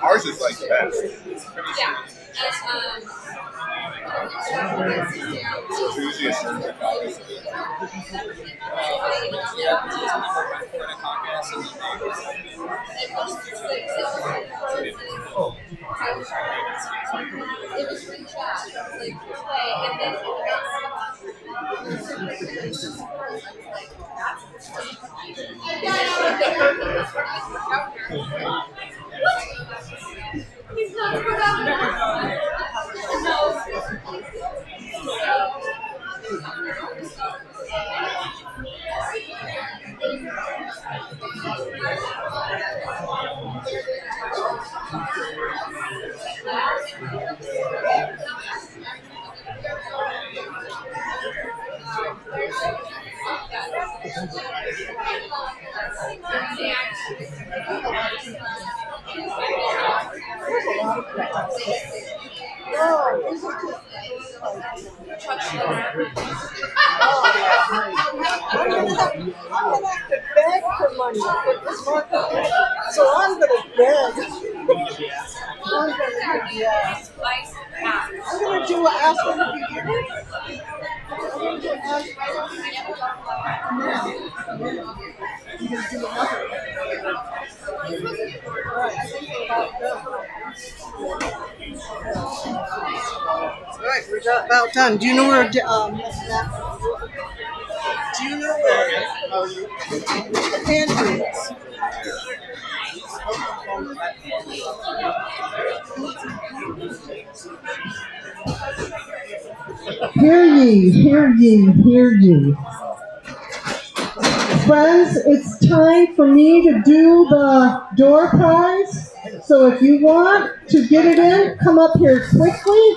Ours is like the best. I'm gonna have to beg for money for this market, so I'm gonna beg. I'm gonna do an ask in the beginning. I'm gonna do an ask. I'm gonna do another. All right, we're about done. Do you know where? Do you know where the pantry is? Hear ye, hear ye, hear ye. Friends, it's time for me to do the door prize. So if you want to get it in, come up here quickly.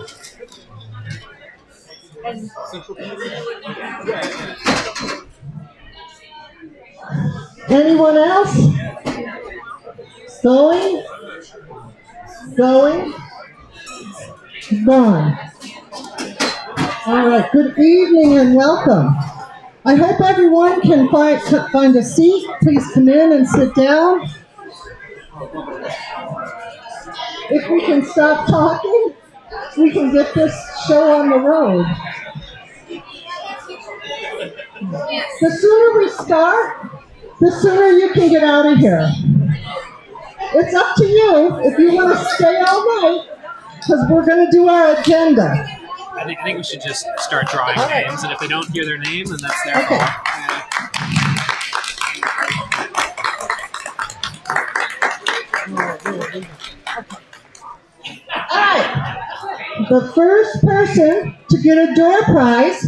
Anyone else? Going? Going? Gone. All right, good evening and welcome. I hope everyone can find a seat. Please come in and sit down. If we can stop talking, we can get this show on the road. The sooner we start, the sooner you can get out of here. It's up to you if you want to stay all night, because we're going to do our agenda. I think we should just start drawing names, and if they don't hear their name, then that's their fault. All right. The first person to get a door prize,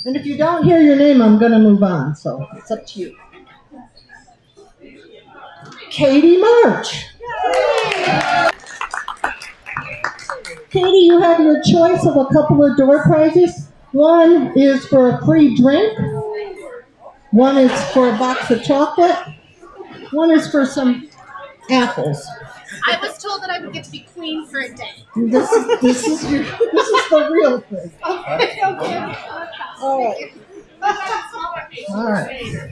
and if you don't hear your name, I'm going to move on, so it's up to you. Katie March. Katie, you have your choice of a couple of door prizes. One is for a free drink. One is for a box of chocolate. One is for some apples. I was told that I would get to be queen for a day. This is the real thing. Okay. All right. All right.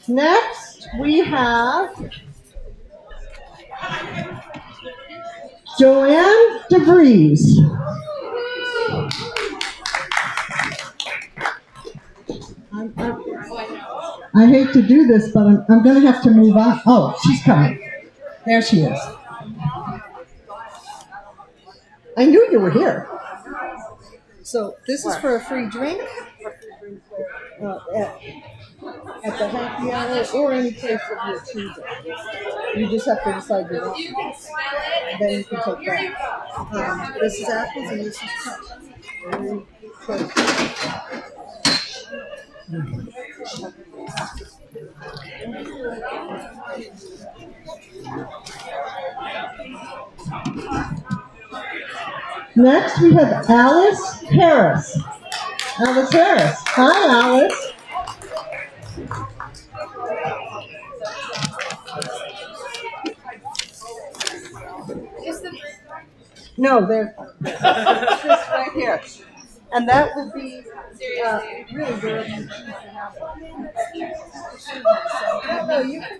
Next, we have Joanne DeVries. I hate to do this, but I'm going to have to move on. Oh, she's coming. There she is. I knew you were here. So this is for a free drink at the happy hour or any place that you're choosing. You just have to decide you want. Then you can take that. This is apples and this is chocolate. Next, we have Alice Harris. Alice Harris. Hi, Alice. No, they're just right here. And that would be really good. No, you can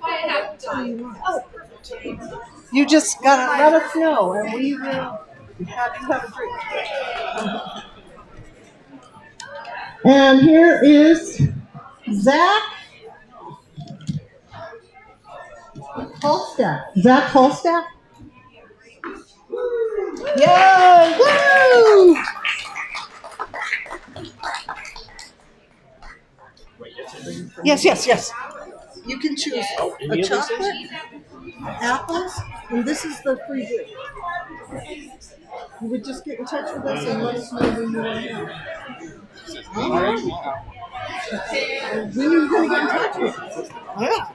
you just gotta let us know, and we will have you have a drink. And here is Zach Holstaff. Zach Holstaff. Yay! Woo! Yes. You can choose a chocolate, apples, and this is the free drink. You would just get in touch with us and let us know when you want to have. All right. When are you going to get in touch with us? Yeah.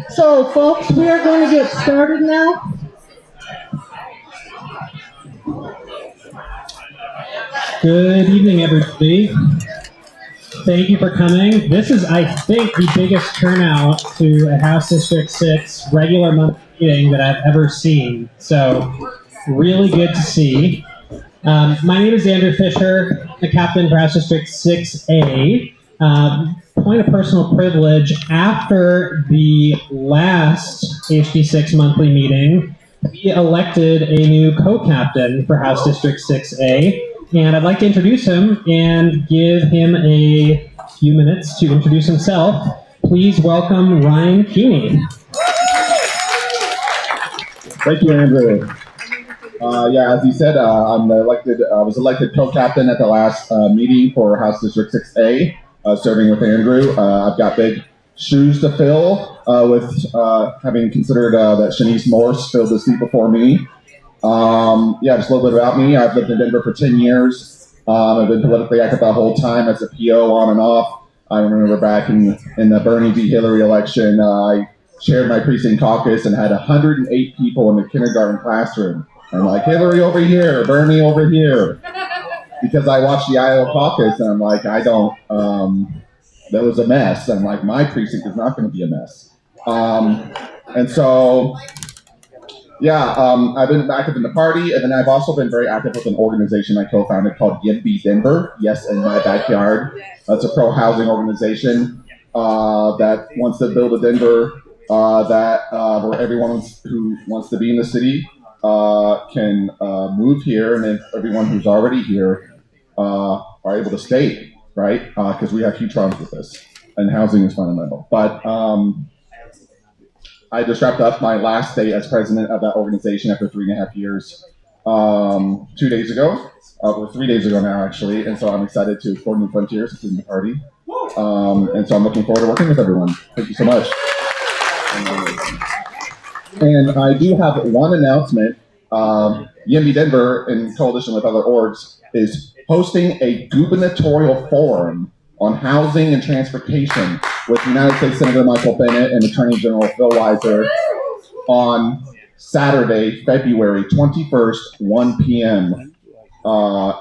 So, folks, we are going to get started now. Good evening, everybody. Thank you for coming. This is, I think, the biggest turnout to a House District 6 regular monthly meeting that I've ever seen. So, really good to see. My name is Andrew Fisher, the captain for House District 6A. Point of personal privilege, after the last HD6 monthly meeting, we elected a new co-captain for House District 6A. And I'd like to introduce him and give him a few minutes to introduce himself. Please welcome Ryan Keeney. Thank you, Andrew. As you said, I was elected co-captain at the last meeting for House District 6A, serving with Andrew. I've got big shoes to fill with having considered that Shanice Morse filled the seat before me. Just a little bit about me. I've lived in Denver for 10 years. I've been politically active the whole time as a PO on and off. I remember back in the Bernie v. Hillary election, I chaired my precinct caucus and had 108 people in the kindergarten classroom. I'm like, Hillary over here, Bernie over here. Because I watched the Iowa caucus and I'm like, that was a mess. I'm like, my precinct is not going to be a mess. I've been active in the party, and then I've also been very active with an organization I co-founded called YIMBY Denver. Yes, in my backyard. It's a pro-housing organization that wants to build a Denver where everyone who wants to be in the city can move here, and if everyone who's already here are able to stay, right? Because we have huge problems with this, and housing is fundamental. But I just wrapped up my last day as president of that organization after 3.5 years 2 days ago, or 3 days ago now, actually. And so I'm excited to explore new frontiers in the party. And so I'm looking forward to working with everyone. Thank you so much. And I do have one announcement. YIMBY Denver, in coalition with other orgs, is hosting a gubernatorial forum on housing and transportation with United States Senator Michael Bennet and Attorney General Phil Weiser on Saturday, February 21st, 1 p.m.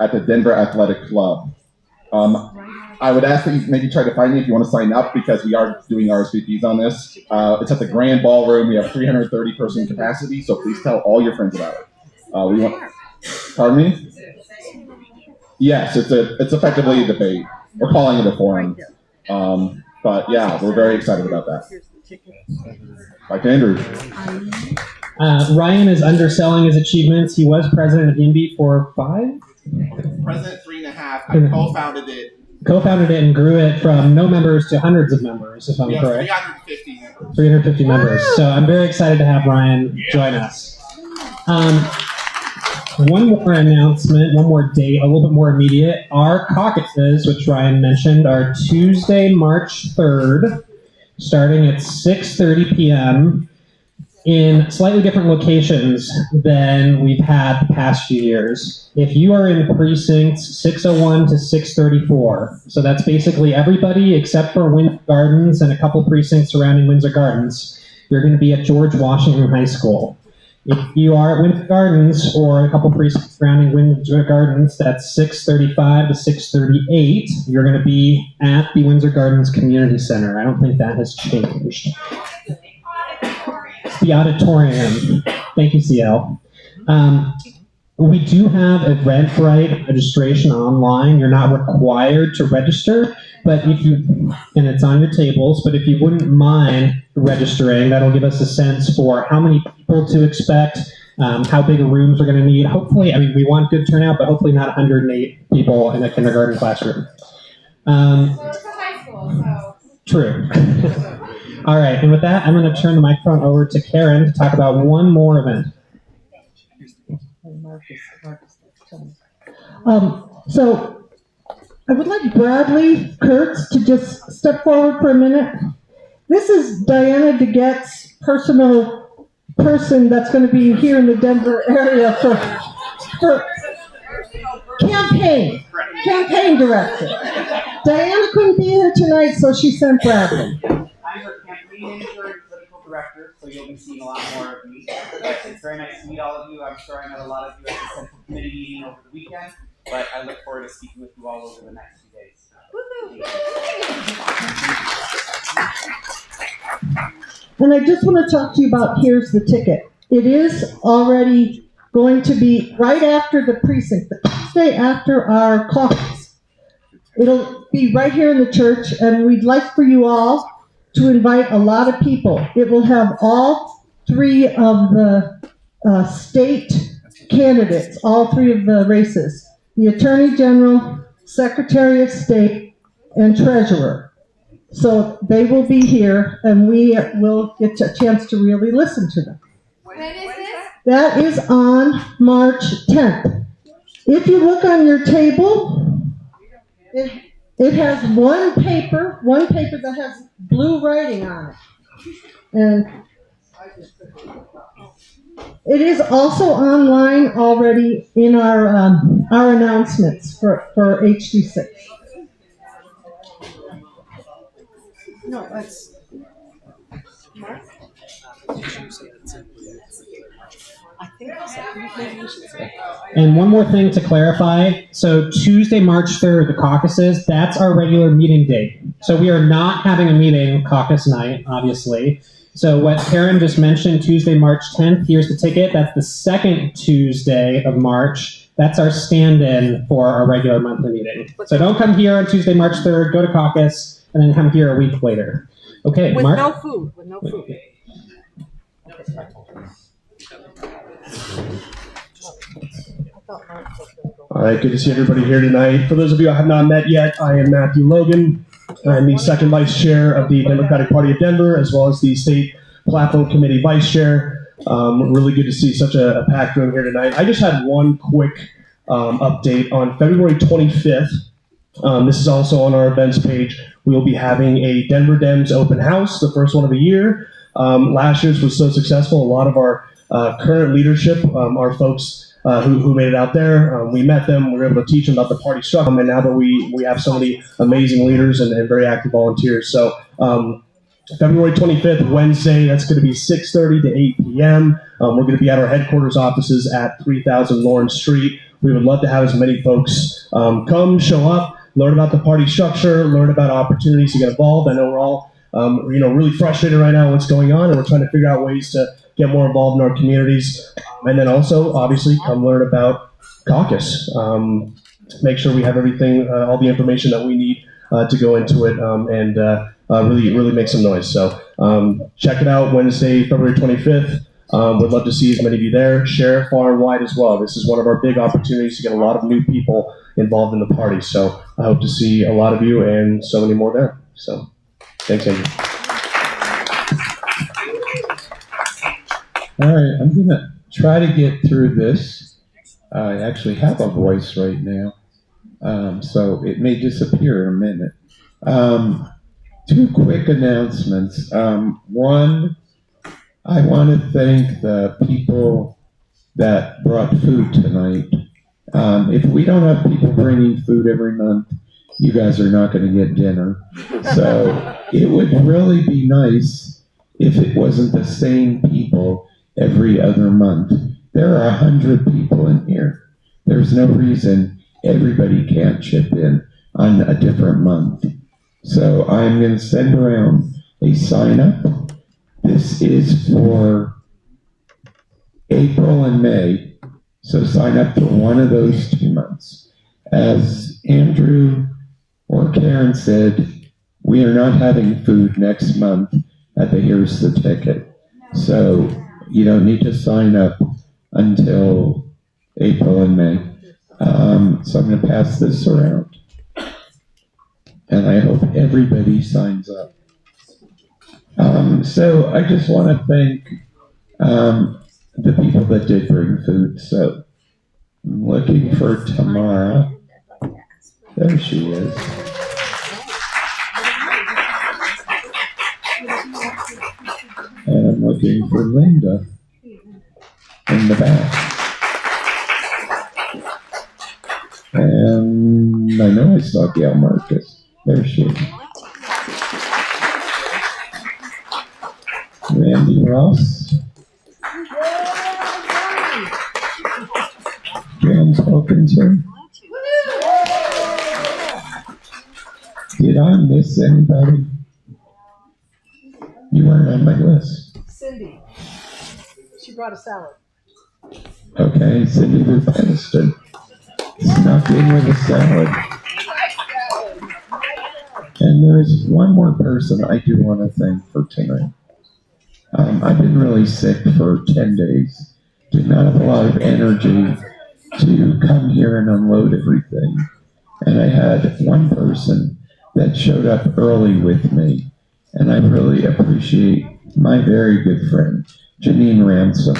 At the Denver Athletic Club. I would ask that you maybe try to find me if you want to sign up, because we are doing RSVPs on this. It's at the Grand Ballroom. We have 330 person capacity, so please tell all your friends about it. Pardon me? Yes, it's effectively a debate. We're calling it a forum. But yeah, we're very excited about that. Back to Andrew. Ryan is underselling his achievements. He was president of YIMBY for 5? President 3.5. I co-founded it. Co-founded it and grew it from no members to hundreds of members, if I'm correct. 350 members. 350 members. So I'm very excited to have Ryan join us. One more announcement, one more date, a little bit more immediate. Our caucuses, which Ryan mentioned, are Tuesday, March 3rd, starting at 6:30 p.m. in slightly different locations than we've had the past few years. If you are in precincts 601 to 634, so that's basically everybody except for Windsor Gardens and a couple precincts surrounding Windsor Gardens, you're going to be at George Washington High School. If you are at Windsor Gardens or a couple precincts surrounding Windsor Gardens, that's 635 to 638, you're going to be at the Windsor Gardens Community Center. I don't think that has changed. The auditorium. Thank you, CL. We do have Eventbrite registration online. You're not required to register, but if you, and it's on your tables, but if you wouldn't mind registering, that'll give us a sense for how many people to expect, how big a rooms we're going to need. Hopefully, I mean, we want good turnout, but hopefully not 108 people in a kindergarten classroom. Well, it's a high school, so. True. All right, and with that, I'm going to turn the microphone over to Karen to talk about one more event. So I would like Bradley Kurtz to just step forward for a minute. This is Diana DeGette's personal person that's going to be here in the Denver area for campaign director. Diana couldn't be here tonight, so she sent Bradley. I'm her campaign manager and political director, so you'll be seeing a lot more of me. But it's very nice to meet all of you. I'm sure I met a lot of you at the Central Committee meeting over the weekend, but I look forward to speaking with you all over the next few days. And I just want to talk to you about Here's the Ticket. It is already going to be right after the precinct, the Tuesday after our caucus. It'll be right here in the church, and we'd like for you all to invite a lot of people. It will have all three of the state candidates, all three of the races, the Attorney General, Secretary of State, and Treasurer. So they will be here, and we will get a chance to really listen to them. When is this? That is on March 10th. If you look on your table, it has one paper that has blue writing on it. And it is also online already in our announcements for HD6. No, that's Mark. I think maybe you should say. And one more thing to clarify. So Tuesday, March 3rd, the caucuses, that's our regular meeting date. So we are not having a meeting caucus night, obviously. So what Karen just mentioned, Tuesday, March 10th, here's the ticket. That's the second Tuesday of March. That's our stand-in for our regular monthly meeting. So don't come here on Tuesday, March 3rd, go to caucus, and then come here a week later. Okay, With Mark? no food, with no food. All right, good to see everybody here tonight. For those of you I have not met yet, I am Matthew Logan. I'm the second vice chair of the Democratic Party of Denver, as well as the state platform committee vice chair. Really good to see such a packed room here tonight. I just had one quick update. On February 25th, this is also on our events page, we will be having a Denver Dems open house, the first one of the year. Last year's was so successful. A lot of our current leadership are folks who made it out there. We met them, we were able to teach them about the party structure, and now that we have so many amazing leaders and very active volunteers. So February 25th, Wednesday, that's going to be 6:30 to 8 p.m. We're going to be at our headquarters offices at 3000 Lawrence Street. We would love to have as many folks come, show up, learn about the party structure, learn about opportunities to get involved. I know we're all really frustrated right now with what's going on, and we're trying to figure out ways to get more involved in our communities. And then also, obviously, come learn about caucus. Make sure we have everything, all the information that we need to go into it and really make some noise. So check it out Wednesday, February 25th. We'd love to see as many of you there. Share far and wide as well. This is one of our big opportunities to get a lot of new people involved in the party. So I hope to see a lot of you and so many more there. So thanks, Andrew. All right, I'm going to try to get through this. I actually have a voice right now, so it may disappear in a minute. Two quick announcements. One, I want to thank the people that brought food tonight. If we don't have people bringing food every month, you guys are not going to get dinner. So it would really be nice if it wasn't the same people every other month. There are 100 people in here. There's no reason everybody can't chip in on a different month. So I'm going to send around a sign up. This is for April and May. So sign up for one of those 2 months. As Andrew or Karen said, we are not having food next month at the Here's the Ticket. So you don't need to sign up until April and May. So I'm going to pass this around. And I hope everybody signs up. So I just want to thank the people that did bring food. So I'm looking for Tamara. There she is. And I'm looking for Linda in the back. And I know I saw Gail Marcus. There she is. Randy Ross. James Wilkinson. Did I miss anybody? You weren't on my list. Cindy. She brought a salad. Okay, Cindy Ruth Aniston snuck in with a salad. And there's one more person I do want to thank for tonight. I've been really sick for 10 days. Did not have a lot of energy to come here and unload everything. And I had one person that showed up early with me. And I really appreciate my very good friend, Janine Ransom.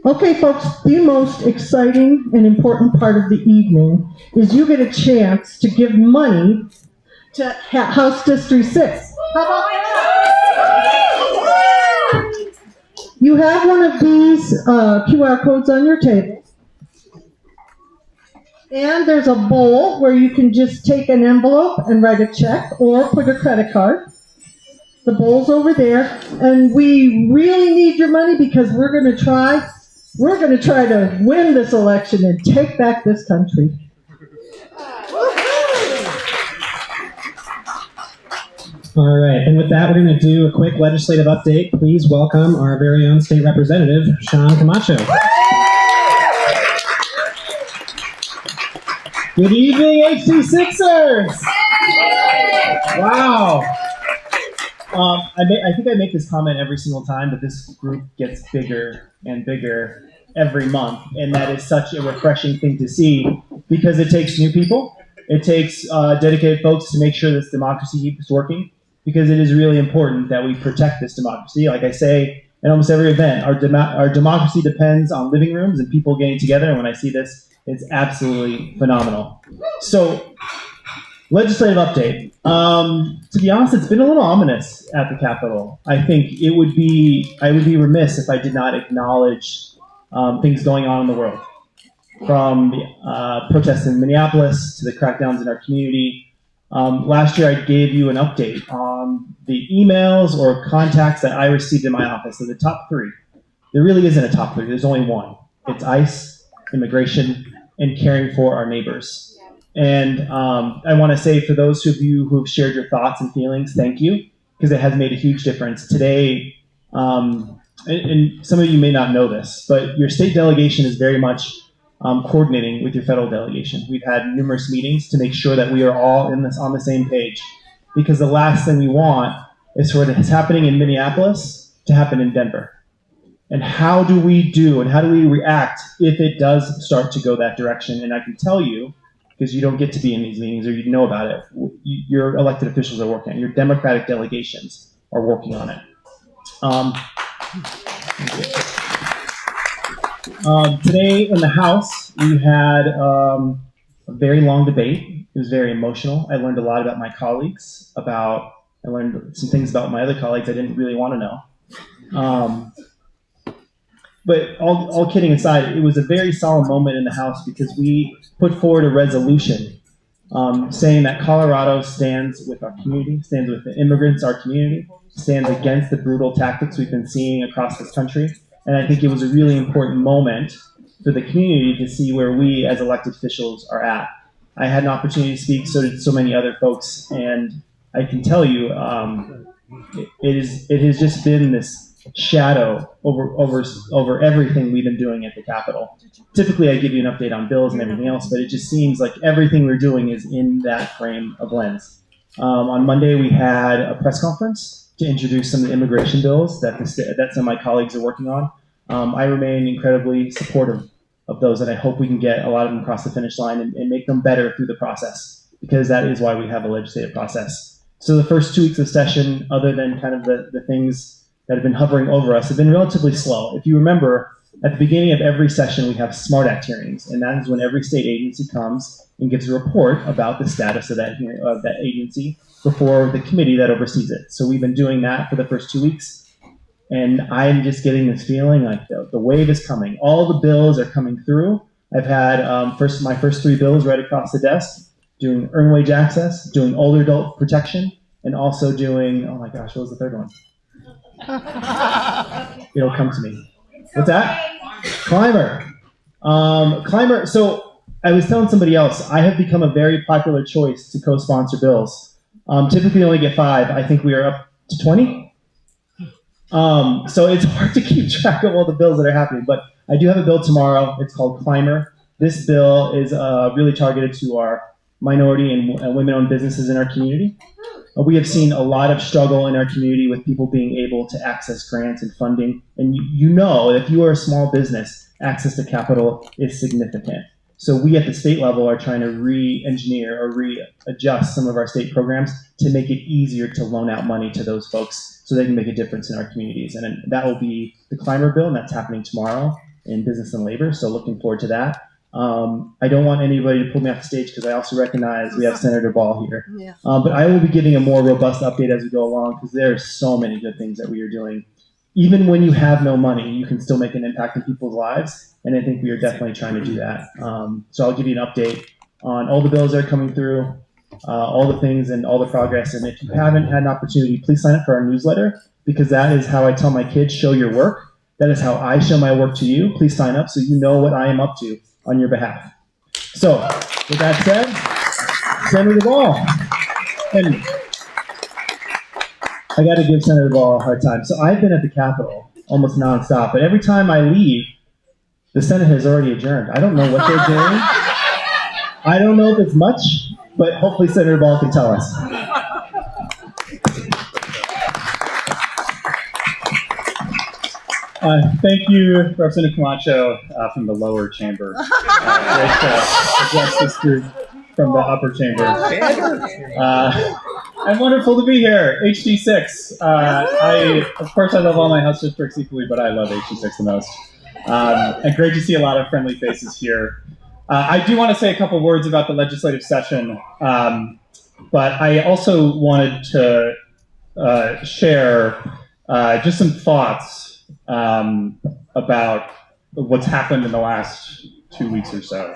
Okay, folks, the most exciting and important part of the evening is you get a chance to give money to House District 6. How about that? You have one of these QR codes on your table. And there's a bowl where you can just take an envelope and write a check or put a credit card. The bowl's over there. And we really need your money because we're going to try to win this election and take back this country. All right, and with that, we're going to do a quick legislative update. Please welcome our very own state representative, Sean Camacho. Good evening, HD6ers! Wow. I think I make this comment every single time, but this group gets bigger and bigger every month, and that is such a refreshing thing to see because it takes new people. It takes dedicated folks to make sure this democracy keeps working, because it is really important that we protect this democracy. Like I say in almost every event, our democracy depends on living rooms and people getting together, and when I see this, it's absolutely phenomenal. So, legislative update. To be honest, it's been a little ominous at the Capitol. I think I would be remiss if I did not acknowledge things going on in the world. From protests in Minneapolis to the crackdowns in our community. Last year I gave you an update on the emails or contacts that I received in my office. So the top 3. There really isn't a top 3. There's only one. It's ICE, immigration, and caring for our neighbors. And I want to say for those of you who have shared your thoughts and feelings, thank you, because it has made a huge difference. Today, and some of you may not know this, but your state delegation is very much coordinating with your federal delegation. We've had numerous meetings to make sure that we are all on the same page, because the last thing we want is for what's happening in Minneapolis to happen in Denver. And how do we react if it does start to go that direction? And I can tell you, because you don't get to be in these meetings or you know about it, your elected officials are working on it. Your Democratic delegations are working on it. Today in the House, we had a very long debate. It was very emotional. I learned a lot about my colleagues. I learned some things about my other colleagues I didn't really want to know. But all kidding aside, it was a very solemn moment in the House because we put forward a resolution saying that Colorado stands with our community, stands with the immigrants, our community, stands against the brutal tactics we've been seeing across this country. And I think it was a really important moment for the community to see where we as elected officials are at. I had an opportunity to speak, so did so many other folks, and I can tell you, it has just been this shadow over everything we've been doing at the Capitol. Typically, I give you an update on bills and everything else, but it just seems like everything we're doing is in that frame of lens. On Monday, we had a press conference to introduce some of the immigration bills that some of my colleagues are working on. I remain incredibly supportive of those, and I hope we can get a lot of them across the finish line and make them better through the process, because that is why we have a legislative process. So the first 2 weeks of session, other than kind of the things that have been hovering over us, have been relatively slow. If you remember, at the beginning of every session, we have SMART Act hearings, and that is when every state agency comes and gives a report about the status of that agency before the committee that oversees it. So we've been doing that for the first 2 weeks, and I'm just getting this feeling like the wave is coming. All the bills are coming through. I've had my first 3 bills right across the desk, doing earned wage access, doing older adult protection, and also doing, oh my gosh, what was the third one? It'll come to me. What's that? Climber. Climber. So I was telling somebody else, I have become a very popular choice to co-sponsor bills. Typically only get 5. I think we are up to 20. So it's hard to keep track of all the bills that are happening, but I do have a bill tomorrow. It's called Climber. This bill is really targeted to our minority and women-owned businesses in our community. We have seen a lot of struggle in our community with people being able to access grants and funding. And you know, if you are a small business, access to capital is significant. So we at the state level are trying to re-engineer or readjust some of our state programs to make it easier to loan out money to those folks so they can make a difference in our communities. And that will be the Climber bill, and that's happening tomorrow in Business and Labor. So looking forward to that. I don't want anybody to pull me off the stage because I also recognize we have Senator Ball here. Yeah. But I will be giving a more robust update as we go along because there are so many good things that we are doing. Even when you have no money, you can still make an impact in people's lives, and I think we are definitely trying to do that. So I'll give you an update on all the bills that are coming through, all the things and all the progress. And if you haven't had an opportunity, please sign up for our newsletter because that is how I tell my kids, show your work. That is how I show my work to you. Please sign up so you know what I am up to on your behalf. So, with that said, Senator Ball. And I got to give Senator Ball a hard time. So I've been at the Capitol almost nonstop, but every time I leave, the Senate has already adjourned. I don't know what they're doing. I don't know if it's much, but hopefully Senator Ball can tell us. Thank you, Representative Camacho from the lower chamber. Great to address this group from the upper chamber. And wonderful to be here. HD6. Of course, I love all my House districts equally, but I love HD6 the most. And great to see a lot of friendly faces here. I do want to say a couple words about the legislative session, but I also wanted to share just some thoughts about what's happened in the last 2 weeks or so.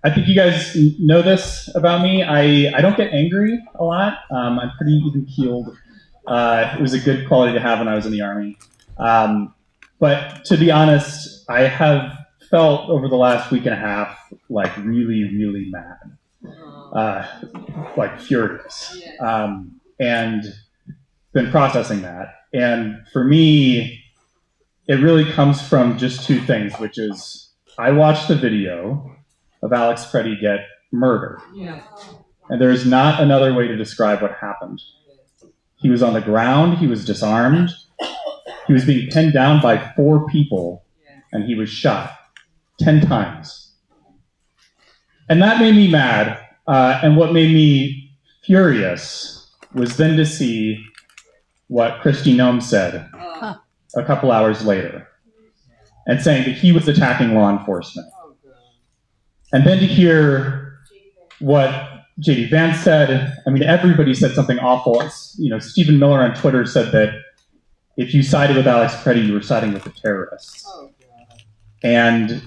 I think you guys know this about me. I don't get angry a lot. I'm pretty even-keeled. It was a good quality to have when I was in the Army. But to be honest, I have felt over the last week and a half like really, really mad, like furious, and been processing that. And for me, it really comes from just 2 things, which is I watched the video of Alex Preddy get murdered. Yeah. And there is not another way to describe what happened. He was on the ground, he was disarmed, he was being pinned down by 4 people, and he was shot 10 times. And that made me mad, and what made me furious was then to see what Kristi Noem said a couple hours later. and saying that he was attacking law enforcement. And then to hear what J.D. Vance said, I mean, everybody said something awful. You know, Stephen Miller on Twitter said that if you sided with Alex Preddy, you were siding with the terrorists. And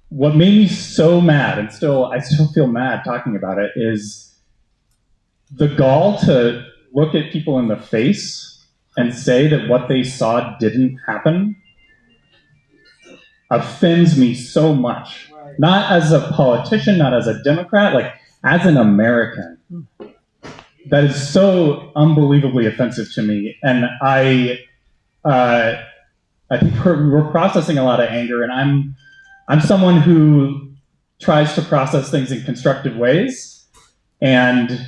what made me so mad, and I still feel mad talking about it, is the gall to look at people in the face and say that what they saw didn't happen offends me so much. Not as a politician, not as a Democrat, like as an American. That is so unbelievably offensive to me. And I think we're processing a lot of anger, and I'm someone who tries to process things in constructive ways, and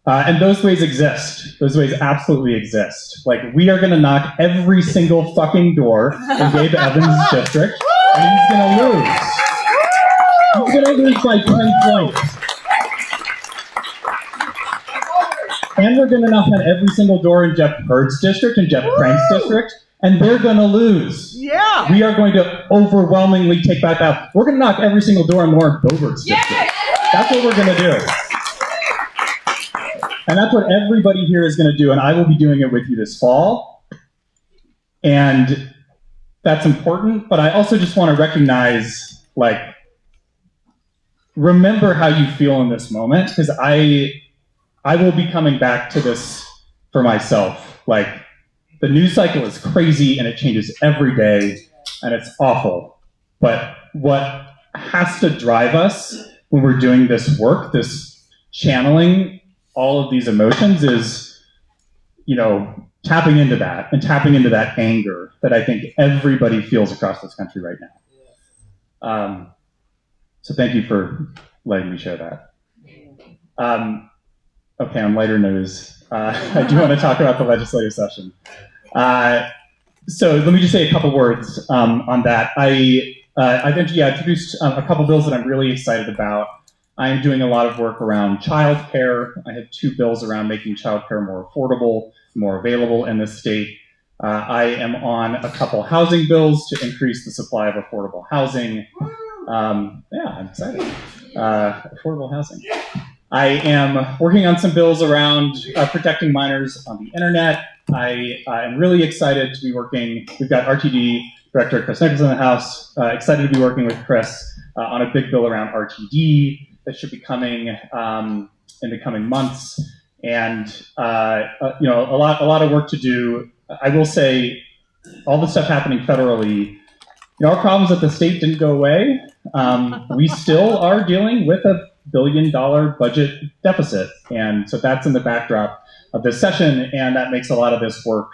those ways exist. Those ways absolutely exist. Like, we are going to knock every single fucking door in Gabe Evans' district, and he's going to lose. He's going to lose by 10 points. And we're going to knock on every single door in Jeff Hurd's district and Jeff Crank's district, and they're going to lose. Yeah. We are going to overwhelmingly take back out. We're going to knock every single door in Lauren Boebert's district. That's what we're going to do. And that's what everybody here is going to do, and I will be doing it with you this fall. And that's important, but I also just want to recognize, like, remember how you feel in this moment, because I will be coming back to this for myself. Like, the news cycle is crazy and it changes every day and it's awful. But what has to drive us when we're doing this work, this channeling all of these emotions, is, you know, tapping into that and tapping into that anger that I think everybody feels across this country right now. So thank you for letting me share that. Okay, on lighter news, I do want to talk about the legislative session. So let me just say a couple words on that. I've introduced a couple bills that I'm really excited about. I am doing a lot of work around childcare. I have 2 bills around making childcare more affordable, more available in this state. I am on a couple housing bills to increase the supply of affordable housing. Yeah, I'm excited. Affordable housing. I am working on some bills around protecting minors on the internet. I am really excited to be working. We've got RTD Director Chris Nichols in the House. Excited to be working with Chris on a big bill around RTD that should be coming in the coming months. And you know, a lot of work to do. I will say, all the stuff happening federally, you know, our problems at the state didn't go away. We still are dealing with a $1 billion budget deficit. And so that's in the backdrop of this session, and that makes a lot of this work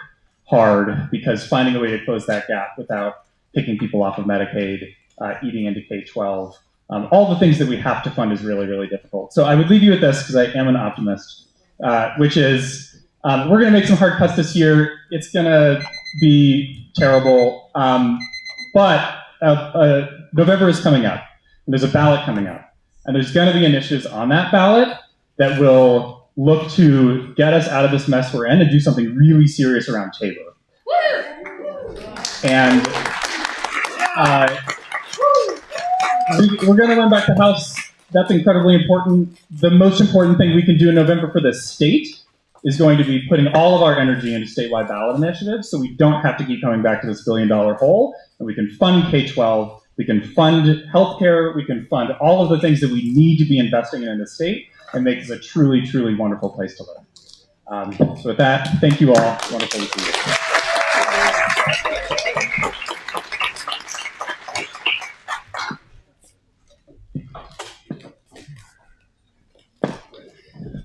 hard, because finding a way to close that gap without picking people off of Medicaid, eating into K-12, all the things that we have to fund is really, really difficult. So I would leave you with this, because I am an optimist, which is we're going to make some hard cuts this year. It's going to be terrible, but November is coming up, and there's a ballot coming up. And there's going to be initiatives on that ballot that will look to get us out of this mess we're in and do something really serious around Tabor. And we're going to run back to House. That's incredibly important. The most important thing we can do in November for the state is going to be putting all of our energy into statewide ballot initiatives, so we don't have to keep coming back to this $1 billion hole, and we can fund K-12. We can fund healthcare. We can fund all of the things that we need to be investing in the state and make this a truly, truly wonderful place to live. So with that, thank you all. Wonderful to see you.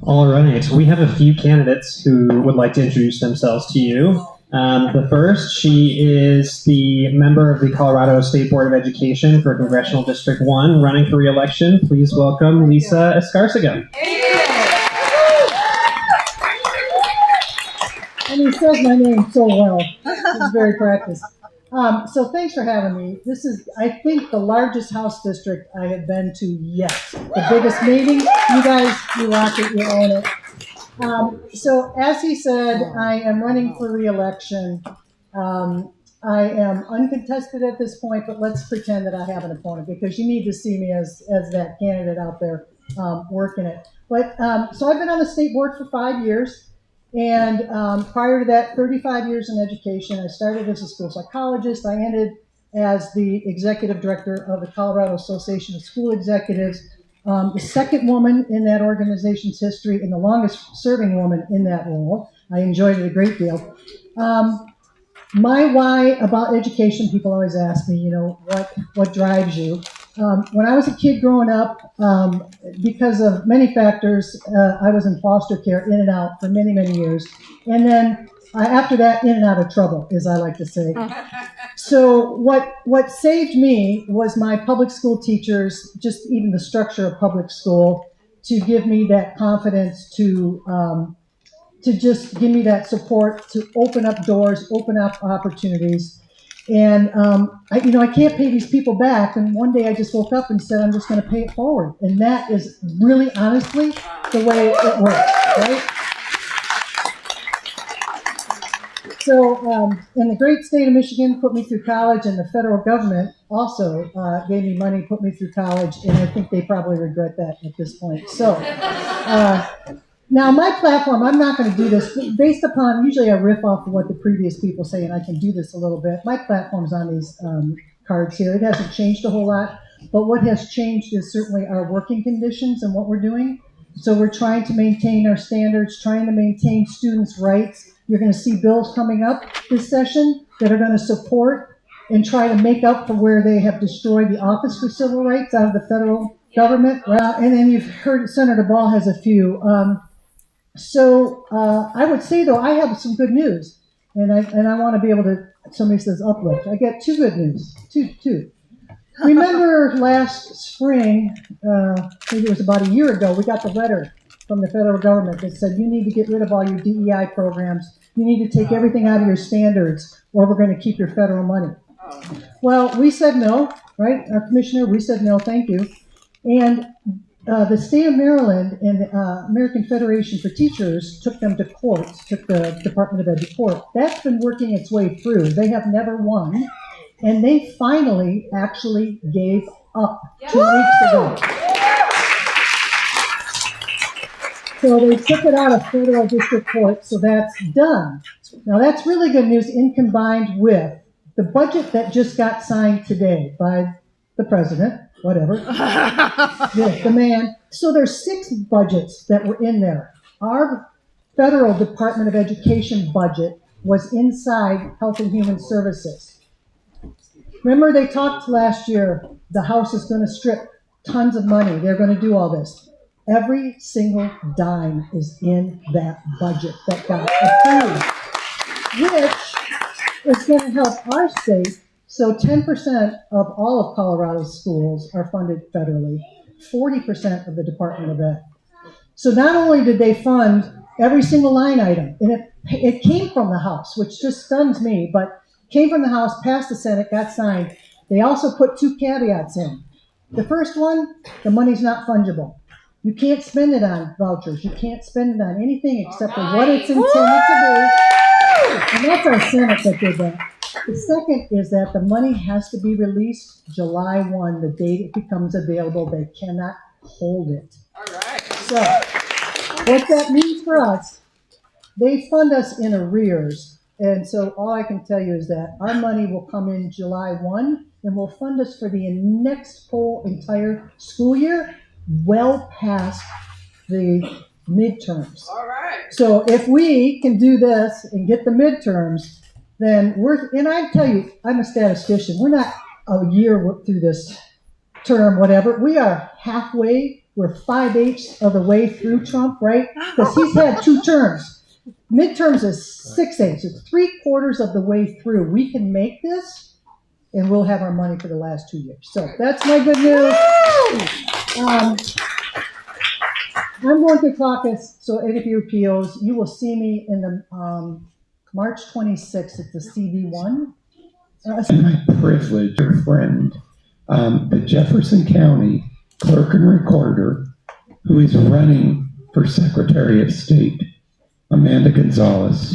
All right, we have a few candidates who would like to introduce themselves to you. The first, she is the member of the Colorado State Board of Education for Congressional District 1, running for re-election. Please welcome Lisa Escarcega. And he says my name so well. He's very practiced. So thanks for having me. This is, I think, the largest House district I have been to yet. The biggest meeting. You guys, you rock it, you own it. So as he said, I am running for re-election. I am uncontested at this point, but let's pretend that I have an opponent because you need to see me as that candidate out there working it. But so I've been on the state board for 5 years, and prior to that, 35 years in education. I started as a school psychologist. I ended as the executive director of the Colorado Association of School Executives, the second woman in that organization's history and the longest serving woman in that role. I enjoyed it a great deal. My why about education, people always ask me, what drives you? When I was a kid growing up, because of many factors, I was in foster care in and out for many, many years. And then after that, in and out of trouble, as I like to say. So what saved me was my public school teachers, just even the structure of public school, to give me that confidence to just give me that support, to open up doors, open up opportunities. And, I can't pay these people back. And one day I just woke up and said, I'm just going to pay it forward. And that is really, honestly, the way it works, right? So, and the great state of Michigan put me through college, and the federal government also gave me money, put me through college, and I think they probably regret that at this point. So, now, my platform, I'm not going to do this based upon, usually I riff off of what the previous people say, and I can do this a little bit. My platform's on these cards here. It hasn't changed a whole lot, but what has changed is certainly our working conditions and what we're doing. So we're trying to maintain our standards, trying to maintain students' rights. You're going to see bills coming up this session that are going to support and try to make up for where they have destroyed the Office for Civil Rights out of the federal government. And then you've heard Senator Ball has a few. So I would say, though, I have some good news, and I want to be able to, somebody says uplift. I got two good news, two. Remember last spring, maybe it was about a year ago, we got the letter from the federal government that said you need to get rid of all your DEI programs. You need to take everything out of your standards, or we're going to keep your federal money. Well, we said no, right? Our commissioner, we said no, thank you. And the state of Maryland and the American Federation for Teachers took them to court, took the Department of Ed to court. That's been working its way through. They have never won, and they finally actually gave up 2 weeks ago. So they took it out of federal district court, so that's done. Now that's really good news in combined with the budget that just got signed today by the president. Whatever, the man. So there's 6 budgets that were in there. Our federal Department of Education budget was inside Health and Human Services. Remember they talked last year, the House is going to strip tons of money. They're going to do all this. Every single dime is in that budget that got approved, which is going to help our state. So 10% of all of Colorado's schools are funded federally, 40% of the Department of Ed. So not only did they fund every single line item, and it came from the House, which just stuns me, but came from the House, passed the Senate, got signed. They also put 2 caveats in. The first one, the money's not fungible. You can't spend it on vouchers. You can't spend it on anything except for what it's intended to be. And that's our Senate that did that. The second is that the money has to be released July 1, the date it becomes available. They cannot hold it. All right. So what that means for us, they fund us in arrears. And so all I can tell you is that our money will come in July 1 and will fund us for the next whole entire school year, well past the midterms. All right. So if we can do this and get the midterms, then and I tell you, I'm a statistician. We're not a year through this term, whatever. We are halfway. We're 5/8 of the way through Trump, right? Because he's had 2 terms. Midterms is 6/8. It's 3/4 of the way through. We can make this, and we'll have our money for the last 2 years. So that's my good news. I'm going to caucus, so any of you appeals, you will see me in the March 26th at the CD1. My privilege, your friend, the Jefferson County Clerk and Recorder, who is running for Secretary of State, Amanda Gonzalez.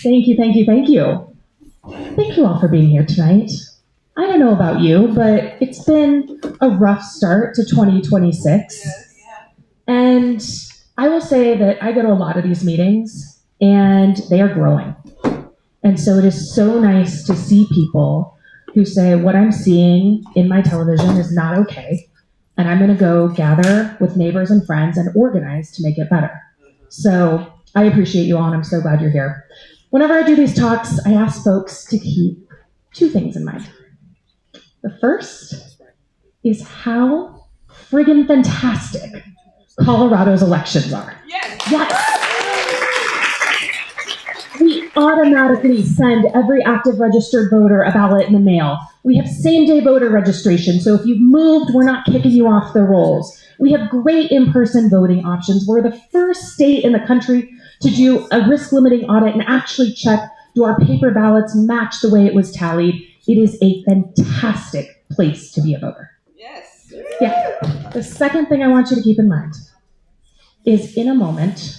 Thank you, thank you, thank you. Thank you all for being here tonight. I don't know about you, but it's been a rough start to 2026. And I will say that I go to a lot of these meetings, and they are growing. And so it is so nice to see people who say, what I'm seeing in my television is not okay, and I'm going to go gather with neighbors and friends and organize to make it better. So I appreciate you all, and I'm so glad you're here. Whenever I do these talks, I ask folks to keep two things in mind. The first is how friggin' fantastic Colorado's elections are. Yes! We automatically send every active registered voter a ballot in the mail. We have same-day voter registration, so if you've moved, we're not kicking you off the rolls. We have great in-person voting options. We're the first state in the country to do a risk-limiting audit and actually check, do our paper ballots match the way it was tallied? It is a fantastic place to be a voter. Yes. Yeah. The second thing I want you to keep in mind is in a moment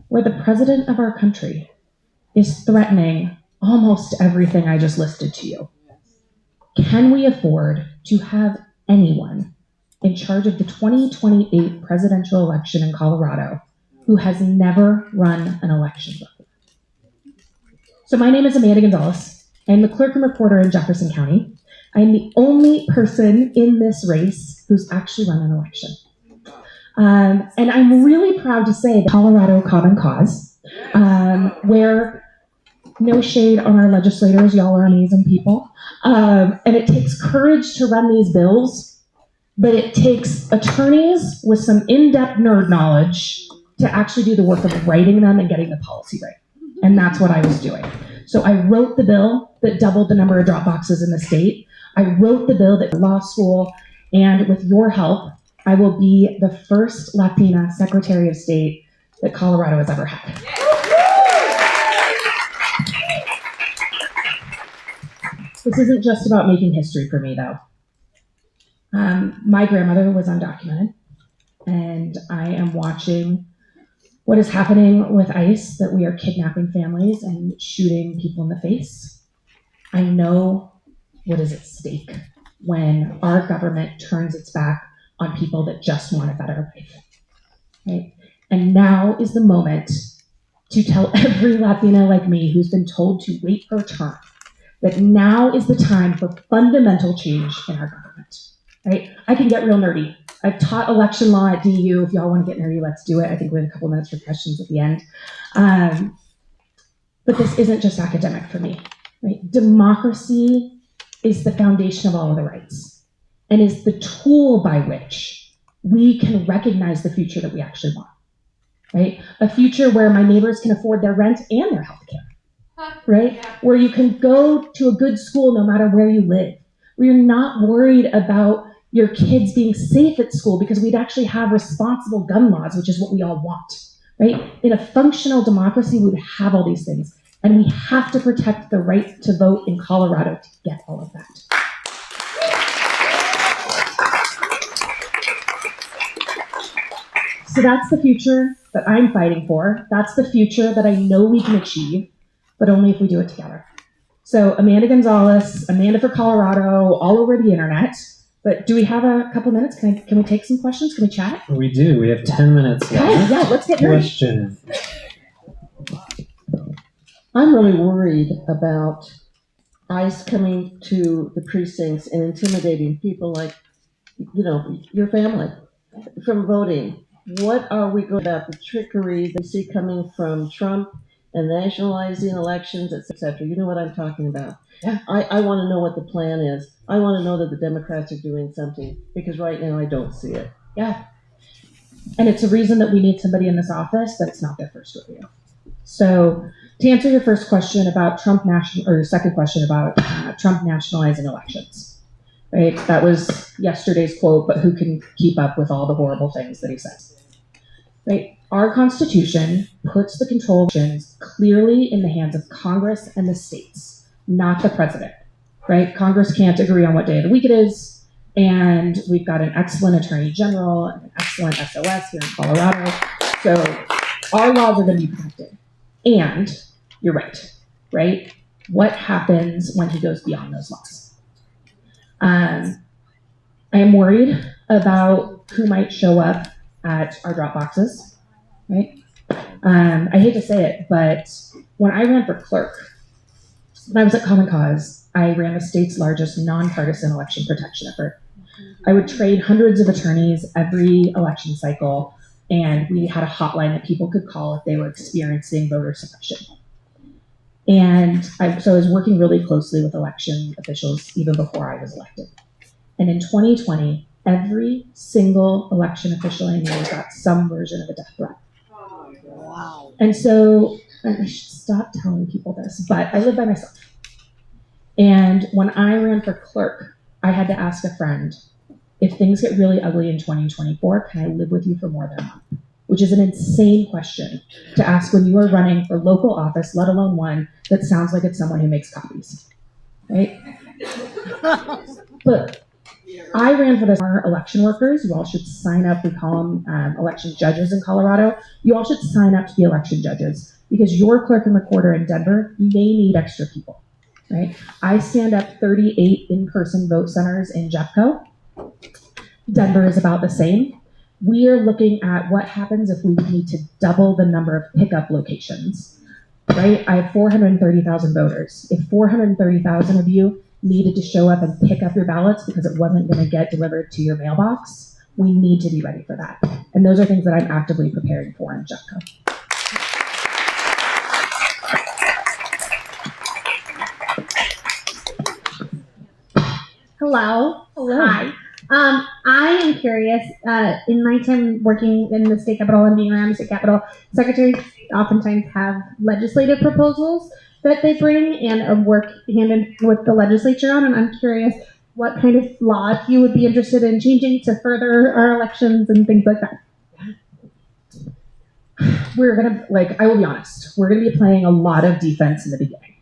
where the president of our country is threatening almost everything I just listed to you. Can we afford to have anyone in charge of the 2028 presidential election in Colorado who has never run an election before? So my name is Amanda Gonzalez. I'm the clerk and reporter in Jefferson County. I'm the only person in this race who's actually run an election. And I'm really proud to say that Colorado Common Cause, where no shade on our legislators, y'all are amazing people. And it takes courage to run these bills, but it takes attorneys with some in-depth nerd knowledge to actually do the work of writing them and getting the policy right. And that's what I was doing. So I wrote the bill that doubled the number of drop boxes in the state. I wrote the bill that law school, and with your help, I will be the first Latina Secretary of State that Colorado has ever had. This isn't just about making history for me, though. My grandmother was undocumented, and I am watching what is happening with ICE, that we are kidnapping families and shooting people in the face. I know what is at stake when our government turns its back on people that just want a better life, right? And now is the moment to tell every Latina like me who's been told to wait her turn that now is the time for fundamental change in our government, right? I can get real nerdy. I've taught election law at DU. If y'all want to get nerdy, let's do it. I think we have a couple minutes for questions at the end. But this isn't just academic for me, right? Democracy is the foundation of all of the rights and is the tool by which we can recognize the future that we actually want, right? A future where my neighbors can afford their rent and their health care, right? Yeah. Where you can go to a good school no matter where you live. Where you're not worried about your kids being safe at school because we'd actually have responsible gun laws, which is what we all want, right? In a functional democracy, we would have all these things. And we have to protect the right to vote in Colorado to get all of that. So that's the future that I'm fighting for. That's the future that I know we can achieve, but only if we do it together. So Amanda Gonzalez, Amanda for Colorado, all over the internet. But do we have a couple minutes? Can we take some questions? Can we chat? We do. We have 10 minutes left. Okay, yeah, let's get nerdy. Question. I'm really worried about ICE coming to the precincts and intimidating people like, your family from voting. What are we going about the trickery that we see coming from Trump and nationalizing elections, et cetera? You know what I'm talking about. Yeah. I want to know what the plan is. I want to know that the Democrats are doing something, because right now I don't see it. Yeah. And it's a reason that we need somebody in this office that's not their first rodeo. So to answer your first question about your second question about Trump nationalizing elections, right? That was yesterday's quote, but who can keep up with all the horrible things that he says, right? Our Constitution puts the control of elections clearly in the hands of Congress and the states, not the president, right? Congress can't agree on what day of the week it is, and we've got an excellent attorney general and an excellent SOS here in Colorado, so our laws are going to be protected. And you're right? What happens when he goes beyond those laws? I am worried about who might show up at our drop boxes, right? I hate to say it, but when I ran for clerk, when I was at Common Cause, I ran the state's largest nonpartisan election protection effort. I would trade hundreds of attorneys every election cycle, and we had a hotline that people could call if they were experiencing voter suppression. And so I was working really closely with election officials even before I was elected. And in 2020, every single election official I knew got some version of a death threat. Wow. And so, and I should stop telling people this, but I live by myself. And when I ran for clerk, I had to ask a friend, if things get really ugly in 2024, can I live with you for more than a month? Which is an insane question to ask when you are running for local office, let alone one that sounds like it's someone who makes copies, right? But I ran for this. Our election workers, you all should sign up. We call them election judges in Colorado. You all should sign up to be election judges because your clerk and recorder in Denver may need extra people, right? I stand up 38 in-person vote centers in Jeffco. Denver is about the same. We are looking at what happens if we need to double the number of pickup locations, right? I have 430,000 voters. If 430,000 of you needed to show up and pick up your ballots because it wasn't going to get delivered to your mailbox, we need to be ready for that. And those are things that I'm actively preparing for in Jeffco. Hello. Hello. Hi. I am curious, in my time working in the state capitol and being around the state capitol, secretaries oftentimes have legislative proposals that they bring and work hand in with the legislature on, and I'm curious what kind of laws you would be interested in changing to further our elections and things like that. We're gonna, I will be honest, we're gonna be playing a lot of defense in the beginning,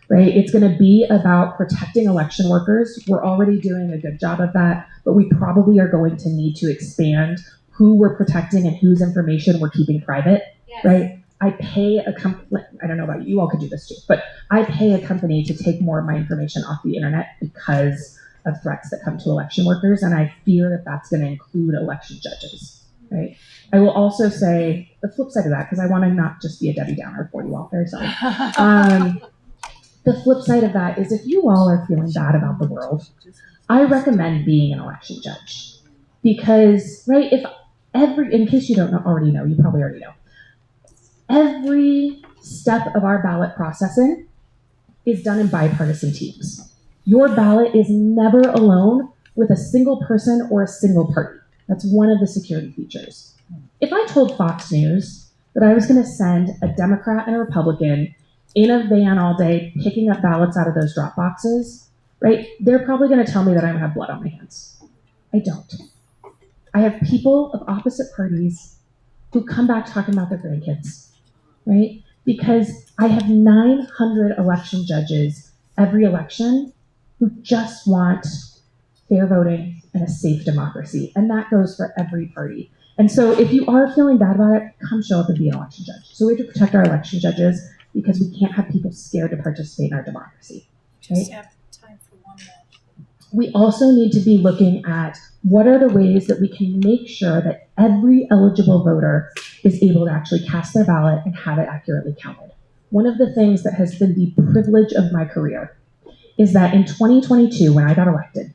right? It's gonna be about protecting election workers. We're already doing a good job of that, but we probably are going to need to expand who we're protecting and whose information we're keeping private, right? I pay a company, I don't know about you, you all could do this too, but I pay a company to take more of my information off the internet because of threats that come to election workers, and I fear that that's gonna include election judges, right? I will also say the flip side of that, because I wanna not just be a Debbie Downer for you all, very sorry. The flip side of that is if you all are feeling bad about the world, I recommend being an election judge. Because, right, in case you don't already know, you probably already know, every step of our ballot processing is done in bipartisan teams. Your ballot is never alone with a single person or a single party. That's one of the security features. If I told Fox News that I was going to send a Democrat and a Republican in a van all day picking up ballots out of those drop boxes, right, they're probably going to tell me that I don't have blood on my hands. I don't. I have people of opposite parties who come back talking about their grandkids, right? Because I have 900 election judges every election who just want fair voting and a safe democracy. And that goes for every party. And so if you are feeling bad about it, come show up and be an election judge. So we have to protect our election judges because we can't have people scared to participate in our democracy. Right? Just have time for one more. We also need to be looking at what are the ways that we can make sure that every eligible voter is able to actually cast their ballot and have it accurately counted. One of the things that has been the privilege of my career is that in 2022, when I got elected,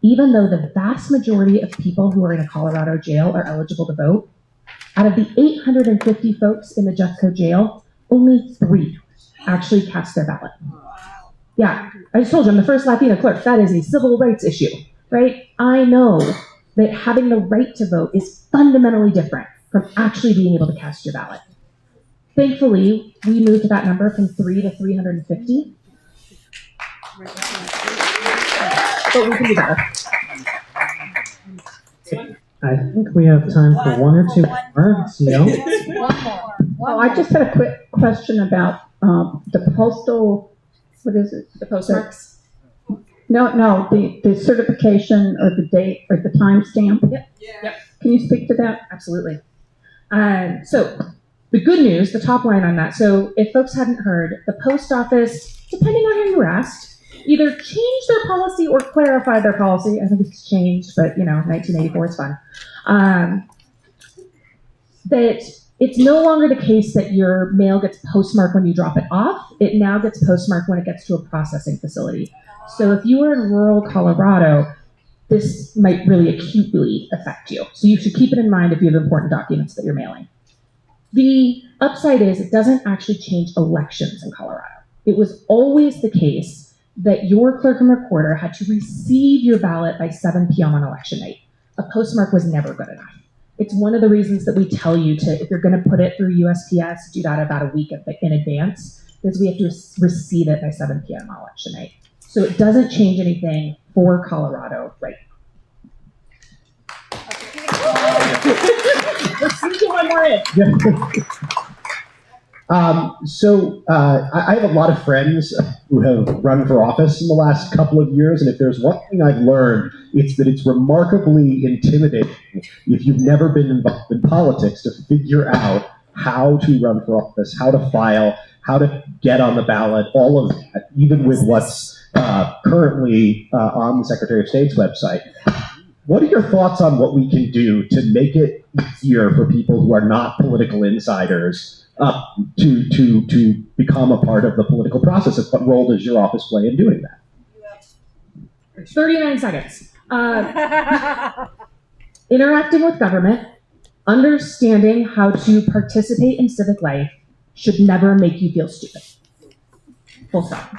even though the vast majority of people who are in a Colorado jail are eligible to vote, out of the 850 folks in the Jeffco jail, only 3 actually cast their ballot. Yeah, I just told you I'm the first Latina clerk. That is a civil rights issue, right? I know that having the right to vote is fundamentally different from actually being able to cast your ballot. Thankfully, we moved that number from 3 to 350. But we can do better. I think we have time for one or two more. No? One more. Oh, I just had a quick question about the postal, what is it? The postmarks. No, the certification or the date or the timestamp. Yep. Can you speak to that? Absolutely. So The good news, the top line on that, so if folks hadn't heard, the post office, depending on who you asked, either changed their policy or clarified their policy. I think it's changed, but 1984 is fun. That it's no longer the case that your mail gets postmarked when you drop it off. It now gets postmarked when it gets to a processing facility. So if you are in rural Colorado, this might really acutely affect you. So you should keep it in mind if you have important documents that you're mailing. The upside is it doesn't actually change elections in Colorado. It was always the case that your clerk and recorder had to receive your ballot by 7 p.m. on election night. A postmark was never good enough. It's one of the reasons that we tell you to, if you're going to put it through USPS, do that about a week in advance, because we have to receive it by 7 p.m. on election night. So it doesn't change anything for Colorado right now. Let's do one more in. I have a lot of friends who have run for office in the last couple of years, and if there's one thing I've learned, it's that it's remarkably intimidating if you've never been involved in politics to figure out how to run for office, how to file, how to get on the ballot, all of that, even with what's currently on the Secretary of State's website. What are your thoughts on what we can do to make it easier for people who are not political insiders to become a part of the political process? And what role does your office play in doing that? 39 seconds. Interacting with government, understanding how to participate in civic life should never make you feel stupid. Full stop.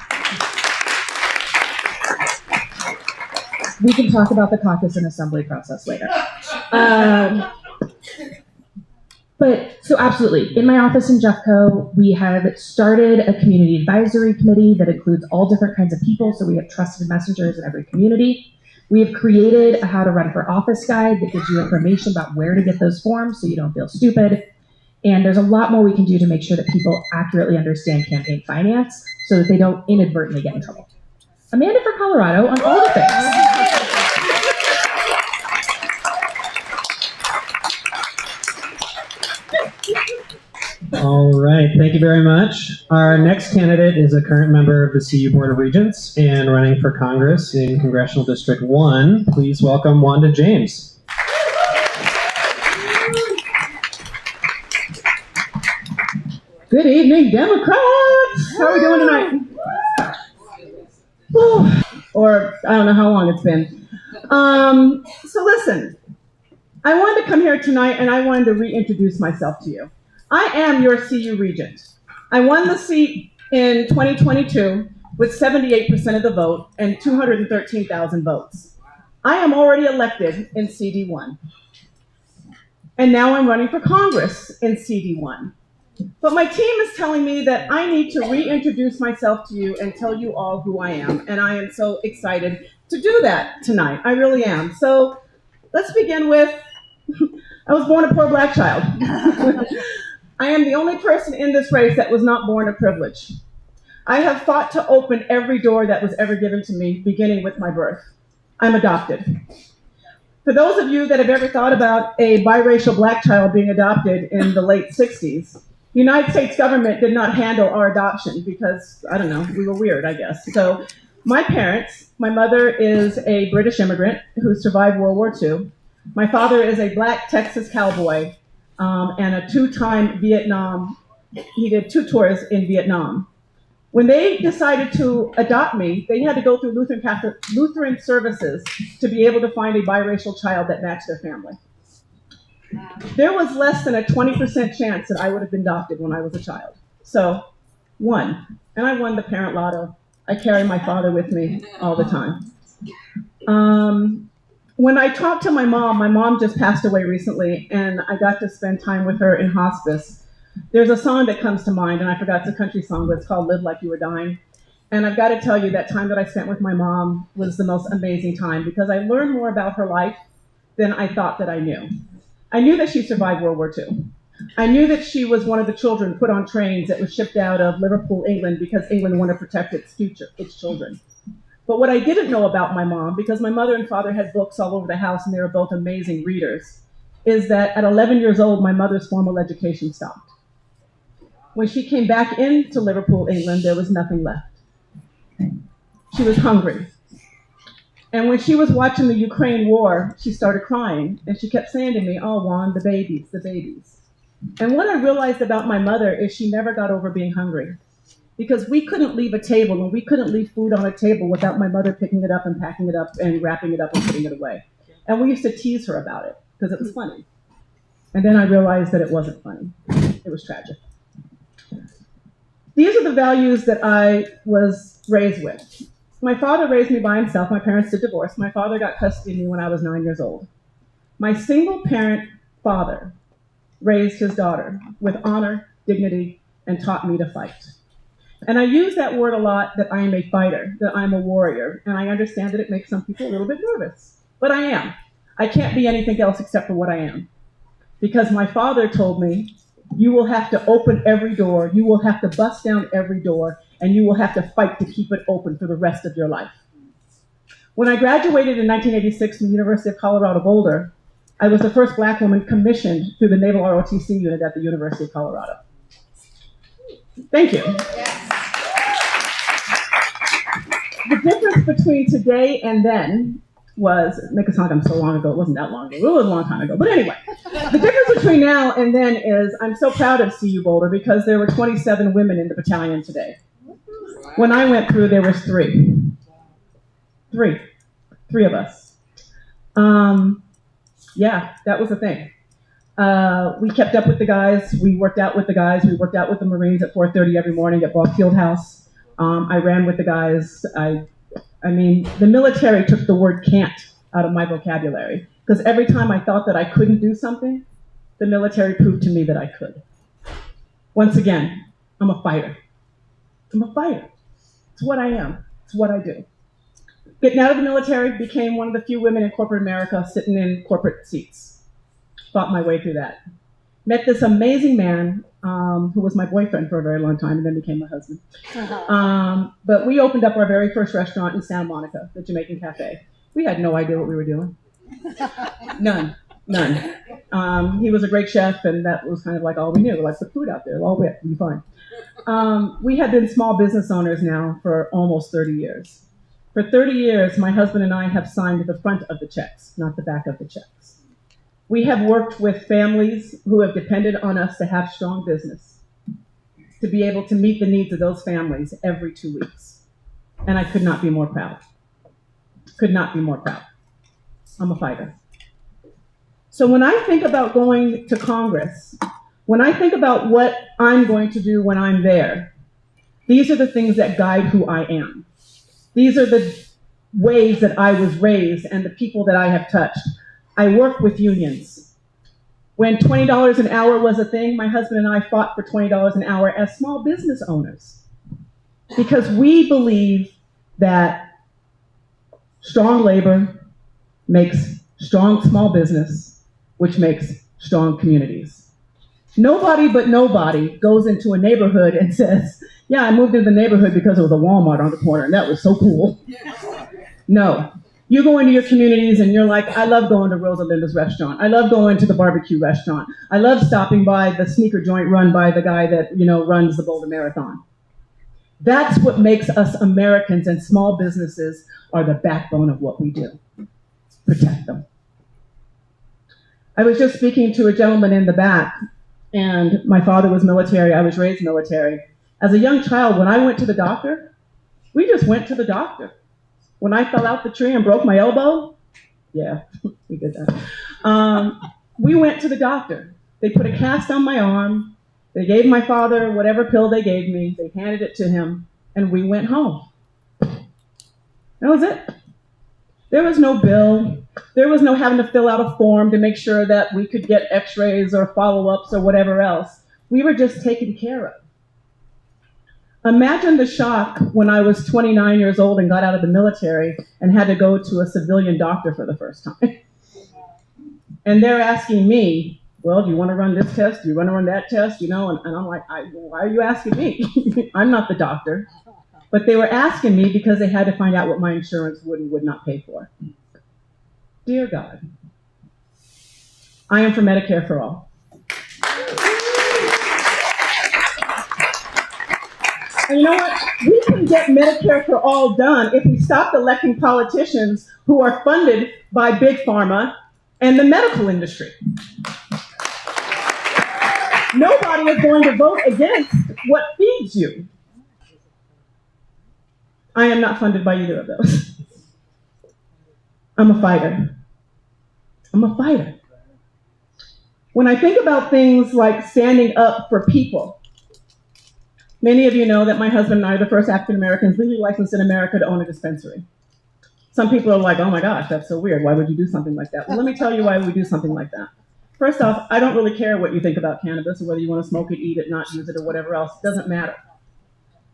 We can talk about the caucus and assembly process later. But so absolutely, in my office in Jeffco, we have started a community advisory committee that includes all different kinds of people. So we have trusted messengers in every community. We have created a how to run for office guide that gives you information about where to get those forms so you don't feel stupid. And there's a lot more we can do to make sure that people accurately understand campaign finance so that they don't inadvertently get in trouble. Amanda for Colorado on all the things. All right, thank you very much. Our next candidate is a current member of the CU Board of Regents and running for Congress in Congressional District 1. Please welcome Wanda James. Good evening, Democrats! How are we doing tonight? Or I don't know how long it's been. So listen, I wanted to come here tonight and I wanted to reintroduce myself to you. I am your CU Regent. I won the seat in 2022 with 78% of the vote and 213,000 votes. I am already elected in CD1. And now I'm running for Congress in CD1. But my team is telling me that I need to reintroduce myself to you and tell you all who I am. And I am so excited to do that tonight. I really am. So let's begin with, I was born a poor black child. I am the only person in this race that was not born a privilege. I have fought to open every door that was ever given to me, beginning with my birth. I'm adopted. For those of you that have ever thought about a biracial black child being adopted in the late 60s, the United States government did not handle our adoption because, I don't know, we were weird, I guess. So my parents, my mother is a British immigrant who survived World War II. My father is a black Texas cowboy and a two-time Vietnam. He did 2 tours in Vietnam. When they decided to adopt me, they had to go through Lutheran services to be able to find a biracial child that matched their family. There was less than a 20% chance that I would have been adopted when I was a child. So, won. And I won the parent lotto. I carry my father with me all the time. When I talked to my mom just passed away recently, and I got to spend time with her in hospice. There's a song that comes to mind, and I forgot it's a country song, but it's called Live Like You Were Dying. And I've got to tell you, that time that I spent with my mom was the most amazing time because I learned more about her life than I thought that I knew. I knew that she survived World War II. I knew that she was one of the children put on trains that was shipped out of Liverpool, England, because England wanted to protect its future, its children. But what I didn't know about my mom, because my mother and father had books all over the house and they were both amazing readers, is that at 11 years old, my mother's formal education stopped. When she came back into Liverpool, England, there was nothing left. She was hungry. And when she was watching the Ukraine war, she started crying. And she kept saying to me, "Oh, Juan, the babies, the babies." And what I realized about my mother is she never got over being hungry. Because we couldn't leave a table and we couldn't leave food on a table without my mother picking it up and packing it up and wrapping it up and putting it away. And we used to tease her about it because it was funny. And then I realized that it wasn't funny. It was tragic. These are the values that I was raised with. My father raised me by himself. My parents did divorce. My father got custody of me when I was 9 years old. My single parent father raised his daughter with honor, dignity, and taught me to fight. And I use that word a lot, that I am a fighter, that I'm a warrior. And I understand that it makes some people a little bit nervous. But I am. I can't be anything else except for what I am. Because my father told me, you will have to open every door, you will have to bust down every door, and you will have to fight to keep it open for the rest of your life. When I graduated in 1986 from the University of Colorado Boulder, I was the first black woman commissioned through the Naval ROTC unit at the University of Colorado. Thank you. The difference between today and then was, make it sound like I'm so long ago, it wasn't that long ago, it was a long time ago. But anyway, the difference between now and then is I'm so proud of CU Boulder because there were 27 women in the battalion today. When I went through, there was three. Three of us. Yeah, that was the thing. We kept up with the guys. We worked out with the guys. We worked out with the Marines at 4:30 every morning at Bog Field House. I ran with the guys. I mean, the military took the word can't out of my vocabulary because every time I thought that I couldn't do something, the military proved to me that I could. Once again, I'm a fighter. I'm a fighter. It's what I am. It's what I do. Getting out of the military, became one of the few women in corporate America sitting in corporate seats. Fought my way through that. Met this amazing man who was my boyfriend for a very long time and then became my husband. But we opened up our very first restaurant in Santa Monica, the Jamaican Cafe. We had no idea what we were doing. None. He was a great chef, and that was kind of like all we knew. Like, put food out there, all we'll be fine. We had been small business owners now for almost 30 years. For 30 years, my husband and I have signed the front of the checks, not the back of the checks. We have worked with families who have depended on us to have strong business, to be able to meet the needs of those families every 2 weeks. And I could not be more proud. Could not be more proud. I'm a fighter. So when I think about going to Congress, when I think about what I'm going to do when I'm there, these are the things that guide who I am. These are the ways that I was raised and the people that I have touched. I work with unions. When $20 an hour was a thing, my husband and I fought for $20 an hour as small business owners because we believe that strong labor makes strong small business, which makes strong communities. Nobody but nobody goes into a neighborhood and says, yeah, I moved into the neighborhood because there was a Walmart on the corner and that was so cool. No. You go into your communities and you're like, I love going to Rosalinda's restaurant. I love going to the barbecue restaurant. I love stopping by the sneaker joint run by the guy that, runs the Boulder Marathon. That's what makes us Americans, and small businesses are the backbone of what we do. Protect them. I was just speaking to a gentleman in the back, and my father was military. I was raised military. As a young child, when I went to the doctor, we just went to the doctor. When I fell out the tree and broke my elbow, yeah, we did that. We went to the doctor. They put a cast on my arm. They gave my father whatever pill they gave me. They handed it to him, and we went home. That was it. There was no bill. There was no having to fill out a form to make sure that we could get x-rays or follow-ups or whatever else. We were just taken care of. Imagine the shock when I was 29 years old and got out of the military and had to go to a civilian doctor for the first time. And they're asking me, well, do you want to run this test? Do you want to run that test? And I'm like, why are you asking me? I'm not the doctor. But they were asking me because they had to find out what my insurance would and would not pay for. Dear God, I am for Medicare for all. And you know what? We can get Medicare for all done if we stopped electing politicians who are funded by Big Pharma and the medical industry. Nobody is going to vote against what feeds you. I am not funded by either of those. I'm a fighter. I'm a fighter. When I think about things like standing up for people, many of you know that my husband and I are the first African Americans legally licensed in America to own a dispensary. Some people are like, oh my gosh, that's so weird. Why would you do something like that? Well, let me tell you why we do something like that. First off, I don't really care what you think about cannabis or whether you want to smoke it, eat it, not use it, or whatever else. It doesn't matter.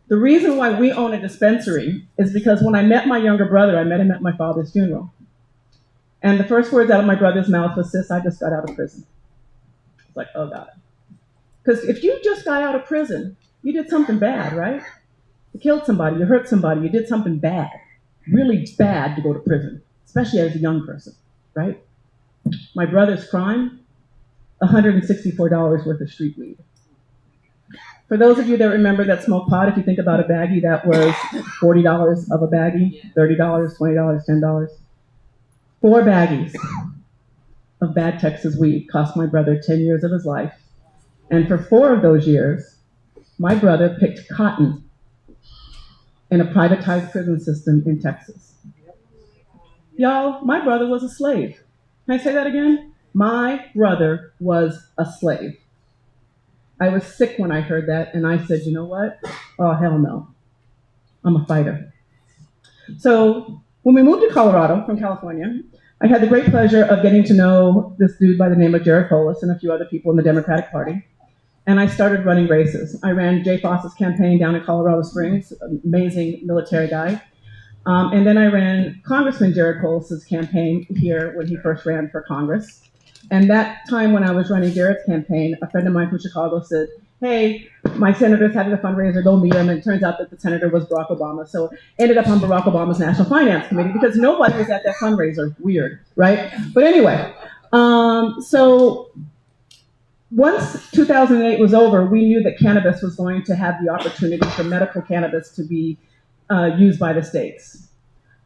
The reason why we own a dispensary is because when I met my younger brother, I met him at my father's funeral. And the first words out of my brother's mouth was, sis, I just got out of prison. It's like, oh God. Because if you just got out of prison, you did something bad, right? You killed somebody, you hurt somebody, you did something bad, really bad to go to prison, especially as a young person, right? My brother's crime, $164 worth of street weed. For those of you that remember that smoke pot, if you think about a baggie, that was $40 of a baggie, $30, $20, $10. 4 baggies of bad Texas weed cost my brother 10 years of his life. And for 4 of those years, my brother picked cotton in a privatized prison system in Texas. Y'all, my brother was a slave. Can I say that again? My brother was a slave. I was sick when I heard that, and I said, you know what? Oh, hell no. I'm a fighter. So when we moved to Colorado from California, I had the great pleasure of getting to know this dude by the name of Jared Polis and a few other people in the Democratic Party. And I started running races. I ran Jay Foss's campaign down in Colorado Springs, amazing military guy. And then I ran Congressman Jared Polis's campaign here when he first ran for Congress. And that time when I was running Jared's campaign, a friend of mine from Chicago said, hey, my senator's having a fundraiser, go meet him. And it turns out that the senator was Barack Obama. So ended up on Barack Obama's National Finance Committee because nobody was at that fundraiser. Weird, right? But anyway, so once 2008 was over, we knew that cannabis was going to have the opportunity for medical cannabis to be used by the states.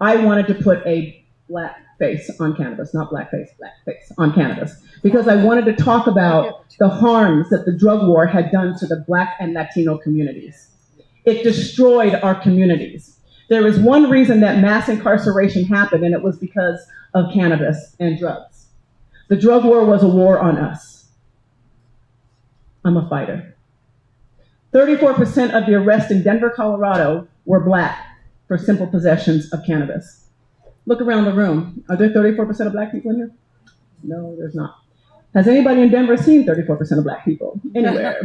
I wanted to put a black face on cannabis, not black face on cannabis, because I wanted to talk about the harms that the drug war had done to the Black and Latino communities. It destroyed our communities. There was one reason that mass incarceration happened, and it was because of cannabis and drugs. The drug war was a war on us. I'm a fighter. 34% of the arrests in Denver, Colorado were Black for simple possessions of cannabis. Look around the room. Are there 34% of Black people in here? No, there's not. Has anybody in Denver seen 34% of Black people? Anywhere.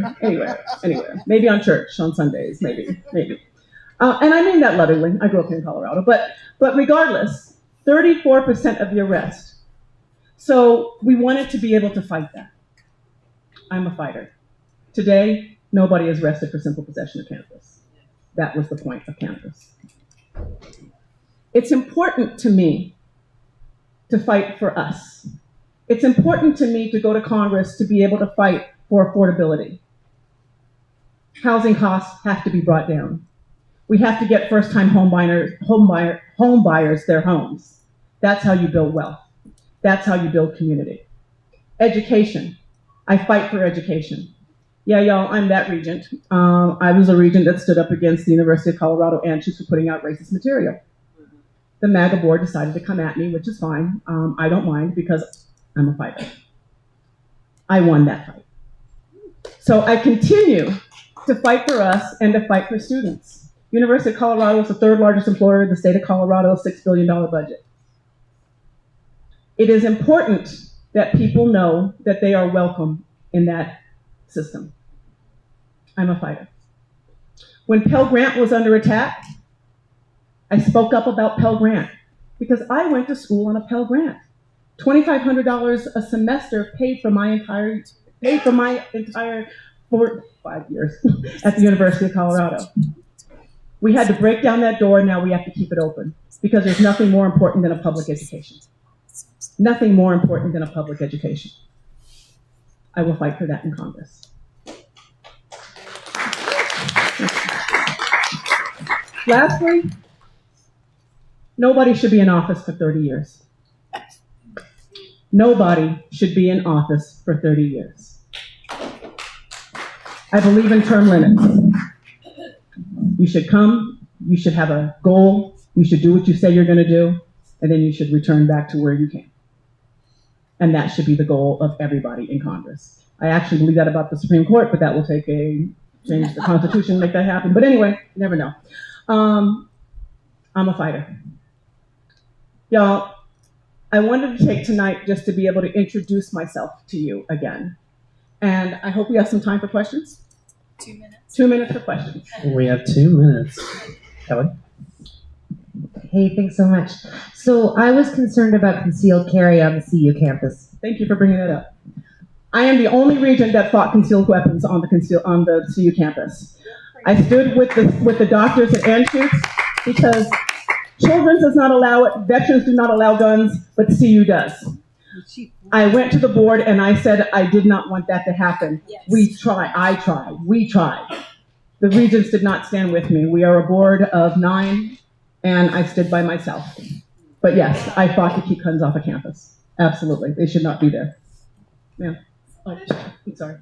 Maybe on church, on Sundays, maybe. And I mean that lovingly. I grew up here in Colorado. But regardless, 34% of the arrest. So we wanted to be able to fight that. I'm a fighter. Today, nobody is arrested for simple possession of cannabis. That was the point of cannabis. It's important to me to fight for us. It's important to me to go to Congress to be able to fight for affordability. Housing costs have to be brought down. We have to get first-time home buyers their homes. That's how you build wealth. That's how you build community. Education. I fight for education. Yeah, y'all, I'm that regent. I was a regent that stood up against the University of Colorado Anschutz for putting out racist material. The MAGA board decided to come at me, which is fine. I don't mind because I'm a fighter. I won that fight. So I continue to fight for us and to fight for students. University of Colorado is the 3rd largest employer in the state of Colorado, $6 billion budget. It is important that people know that they are welcome in that system. I'm a fighter. When Pell Grant was under attack, I spoke up about Pell Grant because I went to school on a Pell Grant. $2,500 a semester paid for my entire 5 years at the University of Colorado. We had to break down that door, now we have to keep it open because there's nothing more important than a public education. Nothing more important than a public education. I will fight for that in Congress. Lastly, nobody should be in office for 30 years. Nobody should be in office for 30 years. I believe in term limits. You should come, you should have a goal, you should do what you say you're going to do, and then you should return back to where you came. And that should be the goal of everybody in Congress. I actually believe that about the Supreme Court, but that will take a change the Constitution to make that happen. But anyway, you never know. I'm a fighter. Y'all, I wanted to take tonight just to be able to introduce myself to you again. And I hope we have some time for questions. 2 minutes. 2 minutes for questions. We have 2 minutes. Kelly? Hey, thanks so much. So I was concerned about concealed carry on the CU campus. Thank you for bringing that up. I am the only regent that fought concealed weapons on the CU campus. I stood with the doctors at Anschutz because Children's does not allow it, veterans do not allow guns, but CU does. I went to the board and I said I did not want that to happen. Yes. We tried. The regents did not stand with me. We are a board of 9 and I stood by myself. But yes, I fought to keep guns off of campus. Absolutely, they should not be there. Yeah. Oh, I'm sorry.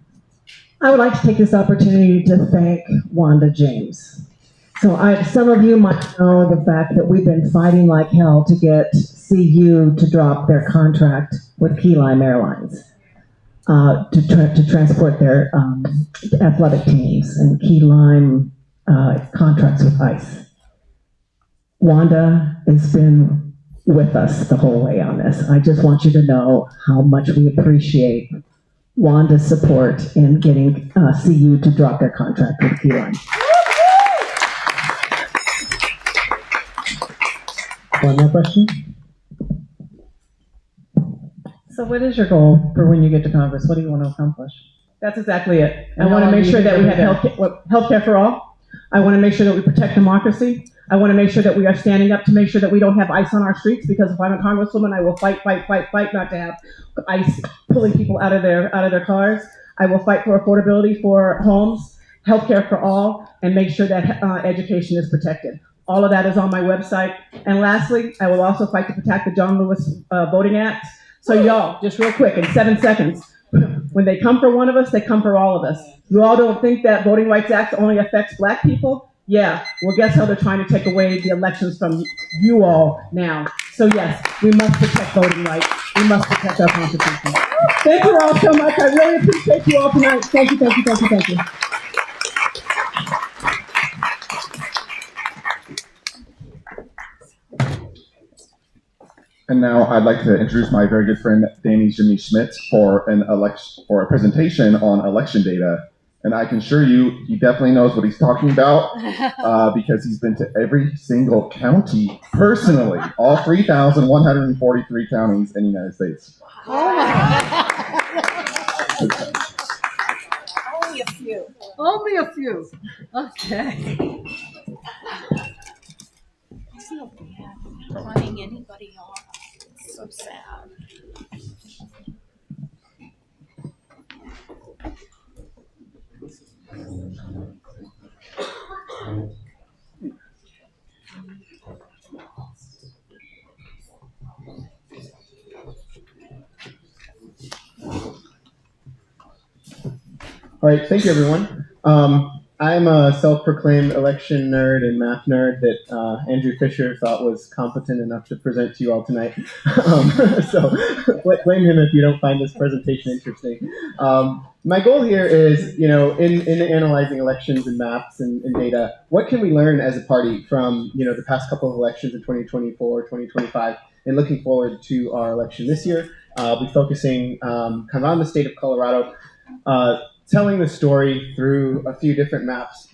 I would like to take this opportunity to thank Wanda James. So some of you might know the fact that we've been fighting like hell to get CU to drop their contract with Key Lime Airlines to transport their athletic teams, and Key Lime contracts with ICE. Wanda has been with us the whole way on this. I just want you to know how much we appreciate Wanda's support in getting CU to drop their contract with Key Lime. One more question? So what is your goal for when you get to Congress? What do you want to accomplish? That's exactly it. I And want how to long make do you sure think that we it'll have be healthcare for all. I want to make sure that we protect democracy. I want to make sure that we are standing up to make sure that we don't have ICE on our streets, because if I'm a congresswoman, I will fight not to have ICE pulling people out of their cars. I will fight for affordability for homes, healthcare for all, and make sure that education is protected. All of that is on my website. And lastly, I will also fight to protect the John Lewis Voting Act. So y'all, just real quick, in 7 seconds, when they come for one of us, they come for all of us. You all don't think that Voting Rights Act only affects black people? Yeah, well, guess how they're trying to take away the elections from you all now. So yes, we must protect voting rights. We must protect our Constitution. Thank you all so much. I really appreciate you all tonight. Thank you, thank you, thank you, thank you. And now I'd like to introduce my very good friend, Danny Jimmy Schmidt, for a presentation on election data. And I can assure you, he definitely knows what he's talking about because he's been to every single county personally, all 3,143 counties in the United States. Only a few. Only a few. Okay. I feel bad running anybody off. It's so sad. All right, thank you, everyone. I'm a self-proclaimed election nerd and math nerd that Andrew Fisher thought was competent enough to present to you all tonight. So blame him if you don't find this presentation interesting. My goal here is, in analyzing elections and maps and data, what can we learn as a party from, the past couple of elections in 2024, 2025, and looking forward to our election this year. I'll be focusing kind of on the state of Colorado, telling the story through a few different maps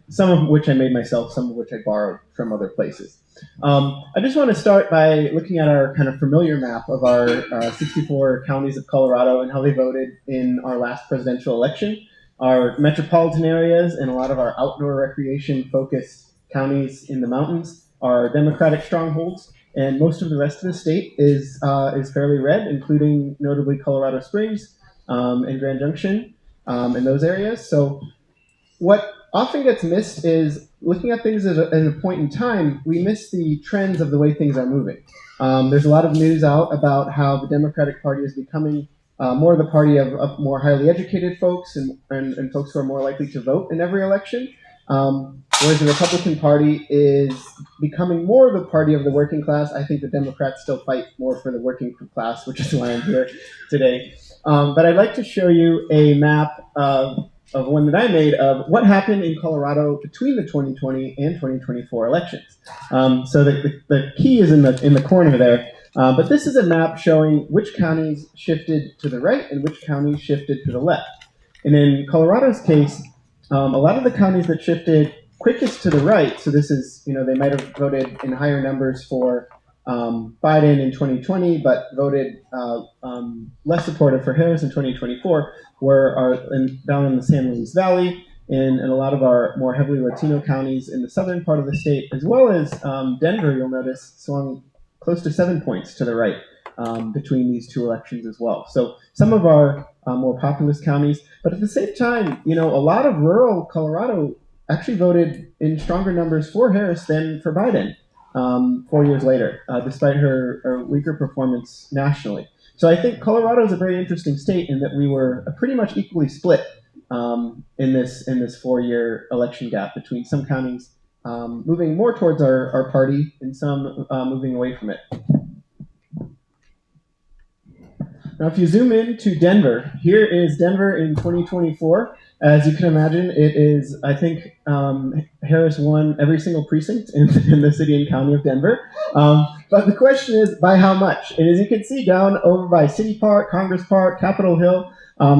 some of which I made myself, some of which I borrowed from other places. I just want to start by looking at our kind of familiar map of our 64 counties of Colorado and how they voted in our last presidential election. Our metropolitan areas and a lot of our outdoor recreation-focused counties in the mountains are Democratic strongholds, and most of the rest of the state is fairly red, including notably Colorado Springs and Grand Junction. In those areas. So what often gets missed is looking at things at a point in time, we miss the trends of the way things are moving. There's a lot of news out about how the Democratic Party is becoming more the party of more highly educated folks and folks who are more likely to vote in every election. Whereas the Republican Party is becoming more the party of the working class. I think the Democrats still fight more for the working class, which is why I'm here today. But I'd like to show you a map of one that I made of what happened in Colorado between the 2020 and 2024 elections. So the key is in the corner there. But this is a map showing which counties shifted to the right and which counties shifted to the left. And in Colorado's case, a lot of the counties that shifted quickest to the right, so this is, they might have voted in higher numbers for Biden in 2020, but voted less supportive for Harris in 2024, down in the San Luis Valley, and a lot of our more heavily Latino counties in the southern part of the state, as well as Denver, you'll notice, swung close to 7 points to the right between these two elections as well. So some of our more populous counties, but at the same time, a lot of rural Colorado actually voted in stronger numbers for Harris than for Biden 4 years later, despite her weaker performance nationally. So I think Colorado is a very interesting state in that we were pretty much equally split in this 4-year election gap between some counties moving more towards our party and some moving away from it. Now, if you zoom in to Denver, here is Denver in 2024. As you can imagine, it is, I think, Harris won every single precinct in the city and county of Denver. But the question is, by how much? And as you can see down over by City Park, Congress Park, Capitol Hill,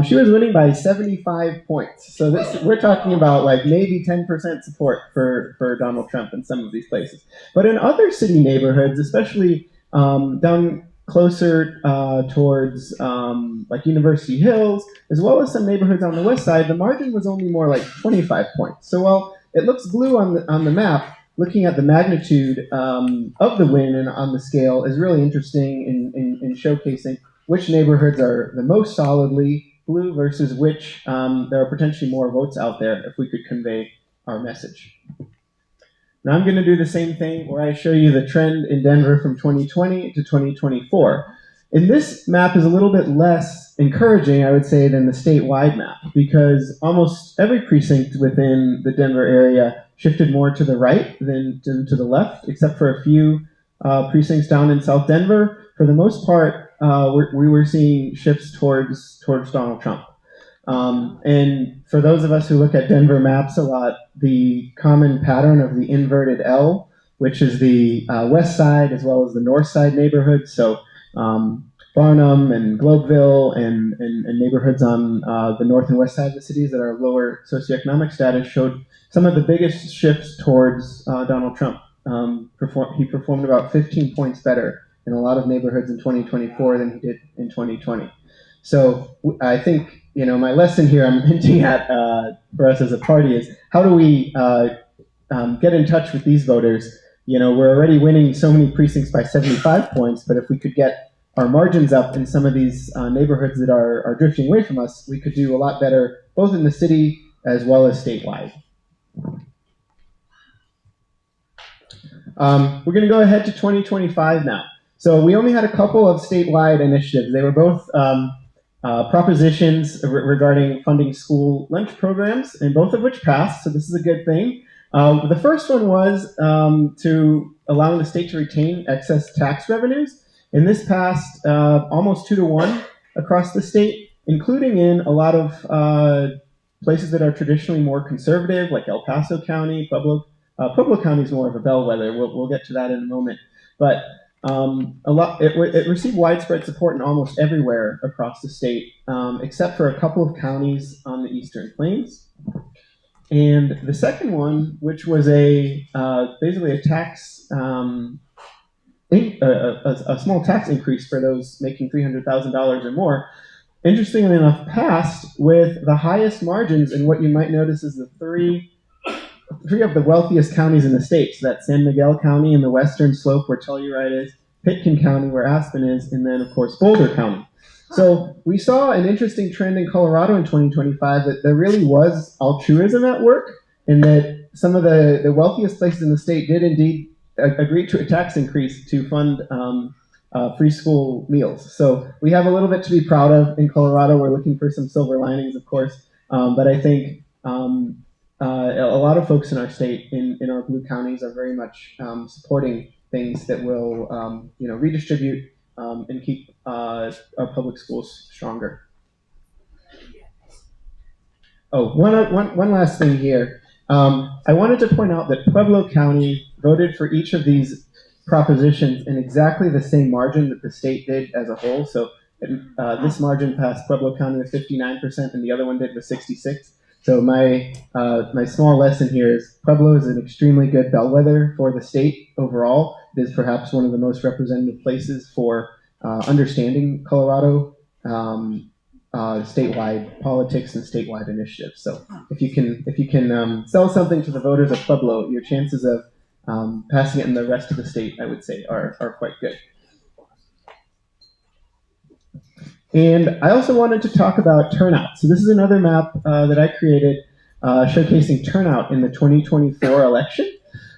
she was winning by 75 points. So we're talking about like maybe 10% support for Donald Trump in some of these places. But in other city neighborhoods, especially down closer towards like University Hills, as well as some neighborhoods on the west side, the margin was only more like 25 points. So while it looks blue on the map, looking at the magnitude of the win and on the scale is really interesting in showcasing which neighborhoods are the most solidly blue versus which there are potentially more votes out there if we could convey our message. Now I'm going to do the same thing where I show you the trend in Denver from 2020 to 2024. And this map is a little bit less encouraging, I would say, than the statewide map, because almost every precinct within the Denver area shifted more to the right than to the left, except for a few precincts down in South Denver. For the most part, we were seeing shifts towards Donald Trump. And for those of us who look at Denver maps a lot, the common pattern of the inverted L, which is the west side as well as the north side neighborhoods, so Barnum and Globeville and neighborhoods on the north and west side of the cities that are lower socioeconomic status showed some of the biggest shifts towards Donald Trump. He performed about 15 points better in a lot of neighborhoods in 2024 than he did in 2020. So I think, my lesson here I'm hinting at for us as a party is how do we get in touch with these voters? We're already winning so many precincts by 75 points, but if we could get our margins up in some of these neighborhoods that are drifting away from us, we could do a lot better, both in the city as well as statewide. We're going to go ahead to 2025 now. So we only had a couple of statewide initiatives. They were both propositions regarding funding school lunch programs, and both of which passed, so this is a good thing. The first one was to allowing the state to retain excess tax revenues, and this passed almost 2-to-1 across the state, including in a lot of places that are traditionally more conservative, like El Paso County. Pueblo County is more of a bellwether. We'll get to that in a moment, but it received widespread support in almost everywhere across the state, except for a couple of counties on the Eastern Plains. And the second one, which was basically a tax, a small tax increase for those making $300,000 or more, interestingly enough, passed with the highest margins in what you might notice is the three of the wealthiest counties in the state. So that's San Miguel County in the western slope where Telluride is, Pitkin County where Aspen is, and then, of course, Boulder County. So we saw an interesting trend in Colorado in 2025 that there really was altruism at work. in that some of the wealthiest places in the state did indeed agree to a tax increase to fund free school meals. So we have a little bit to be proud of in Colorado. We're looking for some silver linings, of course, but I think a lot of folks in our state, in our blue counties, are very much supporting things that will redistribute and keep our public schools stronger. Oh, one last thing here. I wanted to point out that Pueblo County voted for each of these propositions in exactly the same margin that the state did as a whole. So this margin passed Pueblo County with 59%, and the other one did with 66%. So my small lesson here is Pueblo is an extremely good bellwether for the state overall. It is perhaps one of the most representative places for understanding Colorado statewide politics and statewide initiatives. So if you can sell something to the voters of Pueblo, your chances of passing it in the rest of the state, I would say, are quite good. And I also wanted to talk about turnout. So this is another map that I created showcasing turnout in the 2024 election.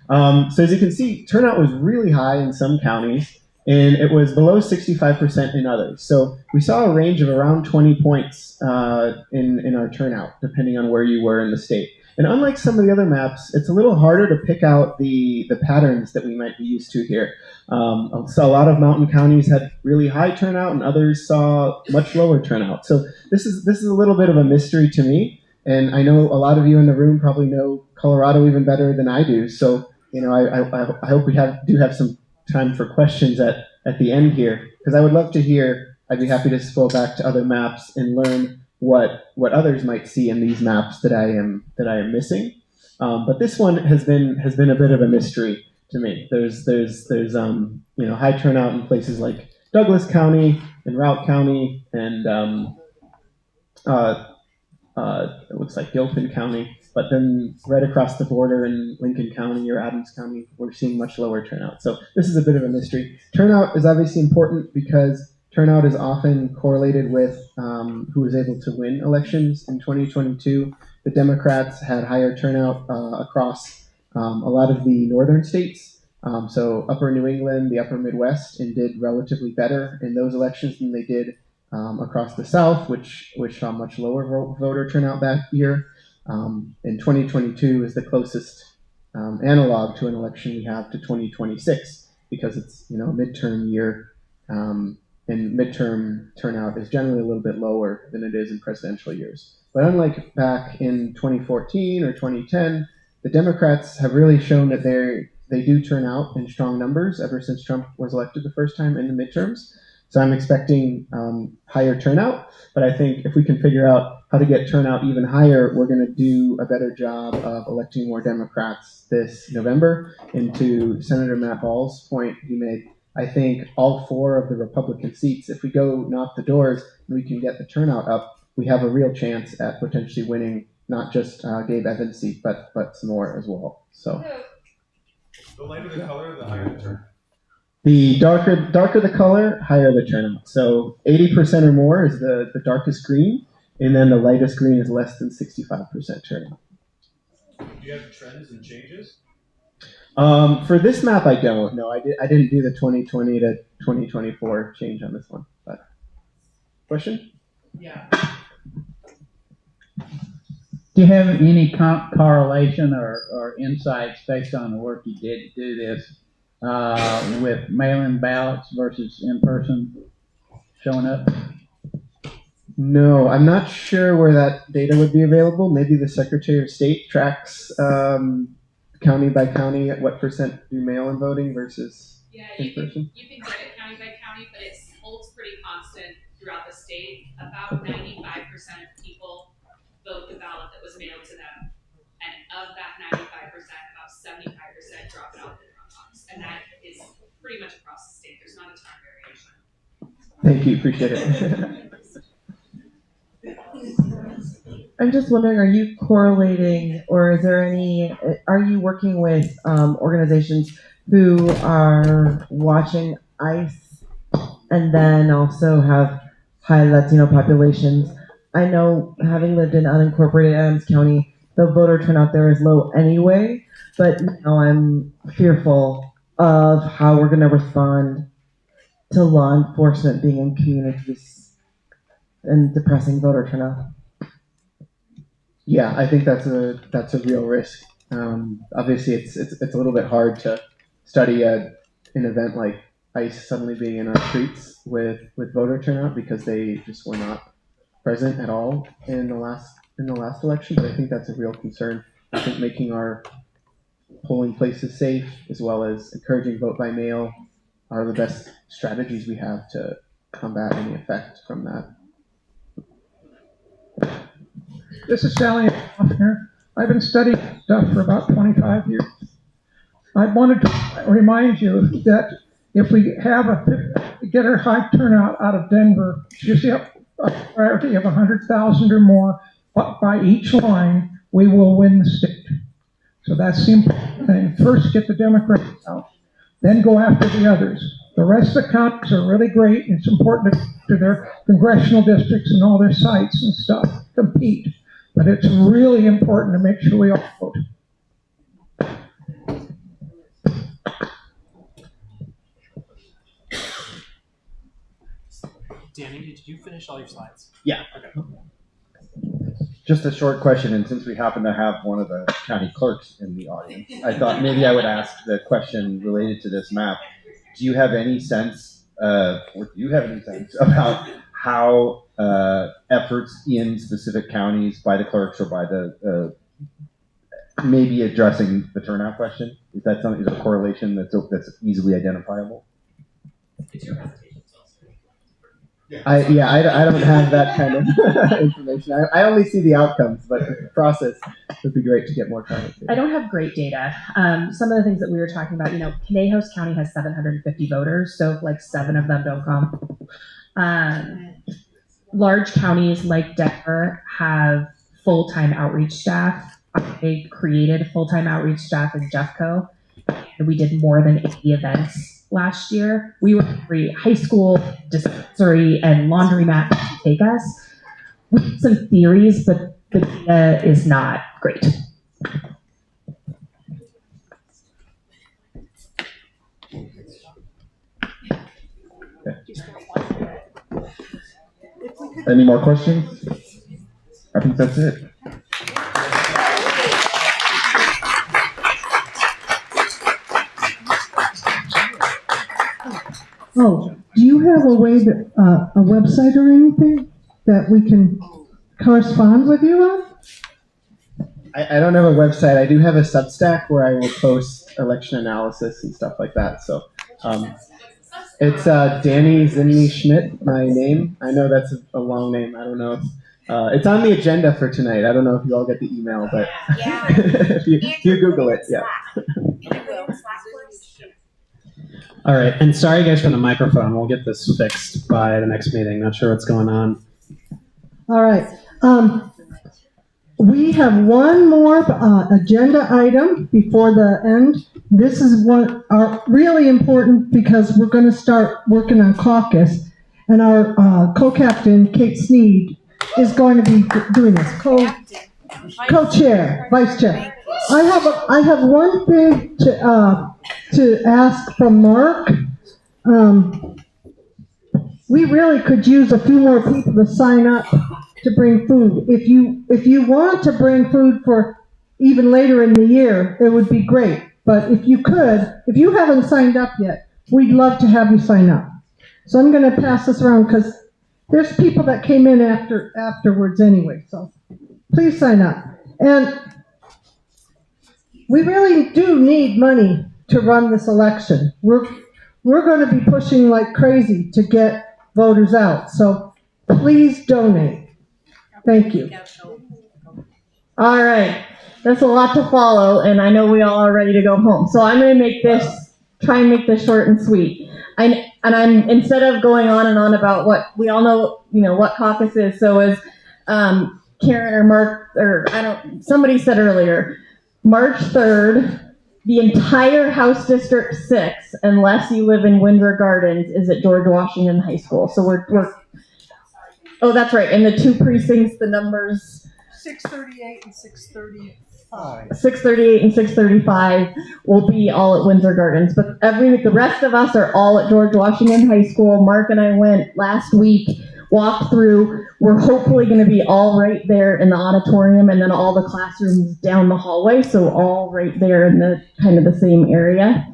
So as you can see, turnout was really high in some counties, and it was below 65% in others. So we saw a range of around 20 points in our turnout, depending on where you were in the state. And unlike some of the other maps, it's a little harder to pick out the patterns that we might be used to here. So a lot of mountain counties had really high turnout, and others saw much lower turnout. So this is a little bit of a mystery to me, and I know a lot of you in the room probably know Colorado even better than I do. So I hope we do have some time for questions at the end here, because I would love to hear. I'd be happy to scroll back to other maps and learn what others might see in these maps that I am missing. But this one has been a bit of a mystery to me. There's high turnout in places like Douglas County and Routt County and it looks like Gilpin County. But then right across the border in Lincoln County or Adams County, we're seeing much lower turnout. So this is a bit of a mystery. Turnout is obviously important because turnout is often correlated with who was able to win elections in 2022. The Democrats had higher turnout across a lot of the northern states. So upper New England, the upper Midwest, and did relatively better in those elections than they did across the South, which saw much lower voter turnout that year. And 2022 is the closest analog to an election we have to 2026 because it's a midterm year. And midterm turnout is generally a little bit lower than it is in presidential years. But unlike back in 2014 or 2010, the Democrats have really shown that they do turn out in strong numbers ever since Trump was elected the first time in the midterms. So I'm expecting higher turnout, but I think if we can figure out how to get turnout even higher, we're going to do a better job of electing more Democrats this November. And to Senator Matt Ball's point he made, I think all 4 of the Republican seats, if we go knock the doors and we can get the turnout up, we have a real chance at potentially winning not just Gabe Evans' seat, but some more as well. So the lighter the color, the higher the turnout. The darker the color, higher the turnout. So 80% or more is the darkest green, and then the lightest green is less than 65% turnout. Do you have trends and changes? For this map, I don't. No, I didn't do the 2020 to 2024 change on this one. But question? Yeah. Do you have any correlation or insights based on the work you did to do this with mail-in ballots versus in-person showing up? No, I'm not sure where that data would be available. Maybe the Secretary of State tracks county by county at what percent do mail-in voting versus in-person. You can get it county by county, but it holds pretty constant throughout the state. About 95% of people vote the ballot that was mailed to them, and of that 95%, about 75% drop it off the drop box, and that is pretty much across the state. There's not a ton of variation. Thank you, appreciate it. I'm just wondering, are you correlating, or are you working with organizations who are watching ICE and then also have high Latino populations? I know, having lived in unincorporated Adams County, the voter turnout there is low anyway, but now I'm fearful of how we're going to respond to law enforcement being in communities and depressing voter turnout. Yeah, I think that's a real risk. Obviously, it's a little bit hard to study an event like ICE suddenly being in our streets with voter turnout because they just were not present at all in the last election. But I think that's a real concern. I think making our polling places safe as well as encouraging vote by mail are the best strategies we have to combat any effect from that. This is Sally Hoffner. I've been studying stuff for about 25 years. I wanted to remind you that if we get a high turnout out of Denver, usually a priority of 100,000 or more by each line, we will win the state. So that's the important thing. First, get the Democrats out, then go after the others. The rest of the counties are really great. It's important to their congressional districts and all their sites and stuff compete. But it's really important to make sure we all vote. Danny, did you finish all your slides? Yeah. Okay. Just a short question, and since we happen to have one of the county clerks in the audience, I thought maybe I would ask the question related to this map. Do you have any sense, about how efforts in specific counties by the clerks or by the maybe addressing the turnout question? Is that something? Is there a correlation that's easily identifiable? I don't have that kind of information. I only see the outcomes, but the process would be great to get more comments. I don't have great data. Some of the things that we were talking about, Conejos County has 750 voters, so like 7 of them don't come. Large counties like Denver have full-time outreach staff. They created full-time outreach staff in Jeffco. And we did more than 80 events last year. We were free high school, dispensary, and laundromat to take us. We have some theories, but the data is not great. Any more questions? I think that's it. Oh, do you have a way to, a website or anything that we can correspond with you on? I don't have a website. I do have a Substack where I will post election analysis and stuff like that. So it's Danny Zimney Schmidt, my name. I know that's a long name. I don't know. It's on the agenda for tonight. I don't know if you all get the email, but if you Google it, yeah. All right, and sorry guys for the microphone. We'll get this fixed by the next meeting. Not sure what's going on. All right. We have one more agenda item before the end. This is really important because we're going to start working on caucus, and our co-captain, Kate Sneed, is going to be doing this. Co-chair, vice chair. I have one thing to ask from Mark. We really could use a few more people to sign up to bring food. If you want to bring food for even later in the year, it would be great. But if you haven't signed up yet, we'd love to have you sign up. So I'm going to pass this around because there's people that came in afterwards anyway. So please sign up. And we really do need money to run this election. We're going to be pushing like crazy to get voters out. So please donate. Thank you. All right. That's a lot to follow, and I know we all are ready to go home. So I'm going to try and make this short and sweet. I'm instead of going on and on about what we all know, what caucus is. So as Karen or Mark or somebody said earlier, March 3rd, the entire House District 6, unless you live in Windsor Gardens, is at George Washington High School. So we're oh, that's right. In the 2 precincts, the numbers 6:38 and 6:35. 6:38 and 6:35 will be all at Windsor Gardens, but the rest of us are all at George Washington High School. Mark and I went last week, walked through. We're hopefully going to be all right there in the auditorium, and then all the classrooms down the hallway, so all right there in the kind of the same area.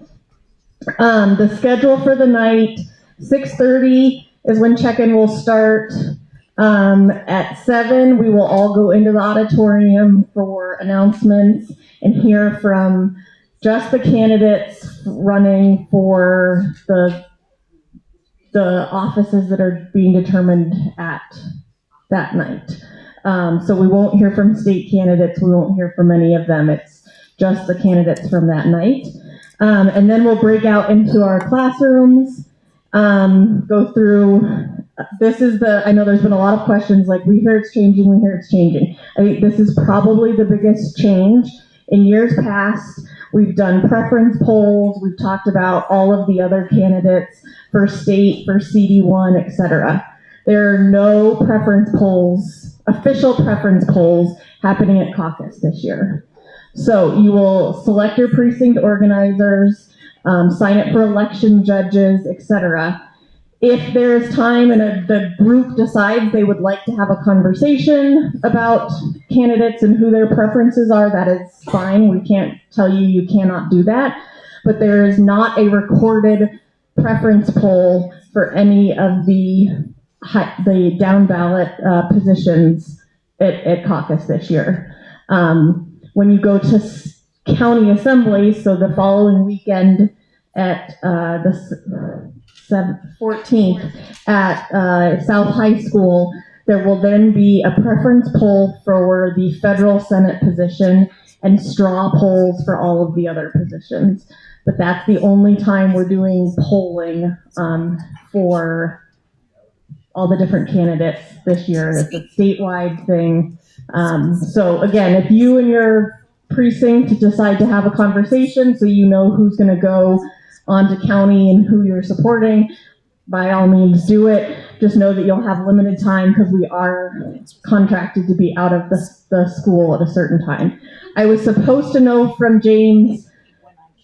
The schedule for the night: 6:30 is when check-in will start. At 7, we will all go into the auditorium for announcements and hear from just the candidates running for the offices that are being determined at that night. So we won't hear from state candidates. We won't hear from any of them. It's just the candidates from that night. And then we'll break out into our classrooms, go through. I know there's been a lot of questions like, we hear it's changing. I think this is probably the biggest change. In years past, we've done preference polls, we've talked about all of the other candidates for state, for CD1, etc. There are no preference polls, official preference polls, happening at caucus this year. So you will select your precinct organizers, sign up for election judges, etc. If there's time and the group decides they would like to have a conversation about candidates and who their preferences are, that is fine. We can't tell you cannot do that. But there is not a recorded preference poll for any of the down ballot positions at caucus this year. When you go to county assembly, so the following weekend at the 14th at South High School, there will then be a preference poll for the federal Senate position and straw polls for all of the other positions. But that's the only time we're doing polling for all the different candidates this year. It's a statewide thing. So again, if you and your precinct decide to have a conversation so you know who's going to go on to county and who you're supporting, by all means do it. Just know that you'll have limited time because we are contracted to be out of the school at a certain time. I was supposed to know from James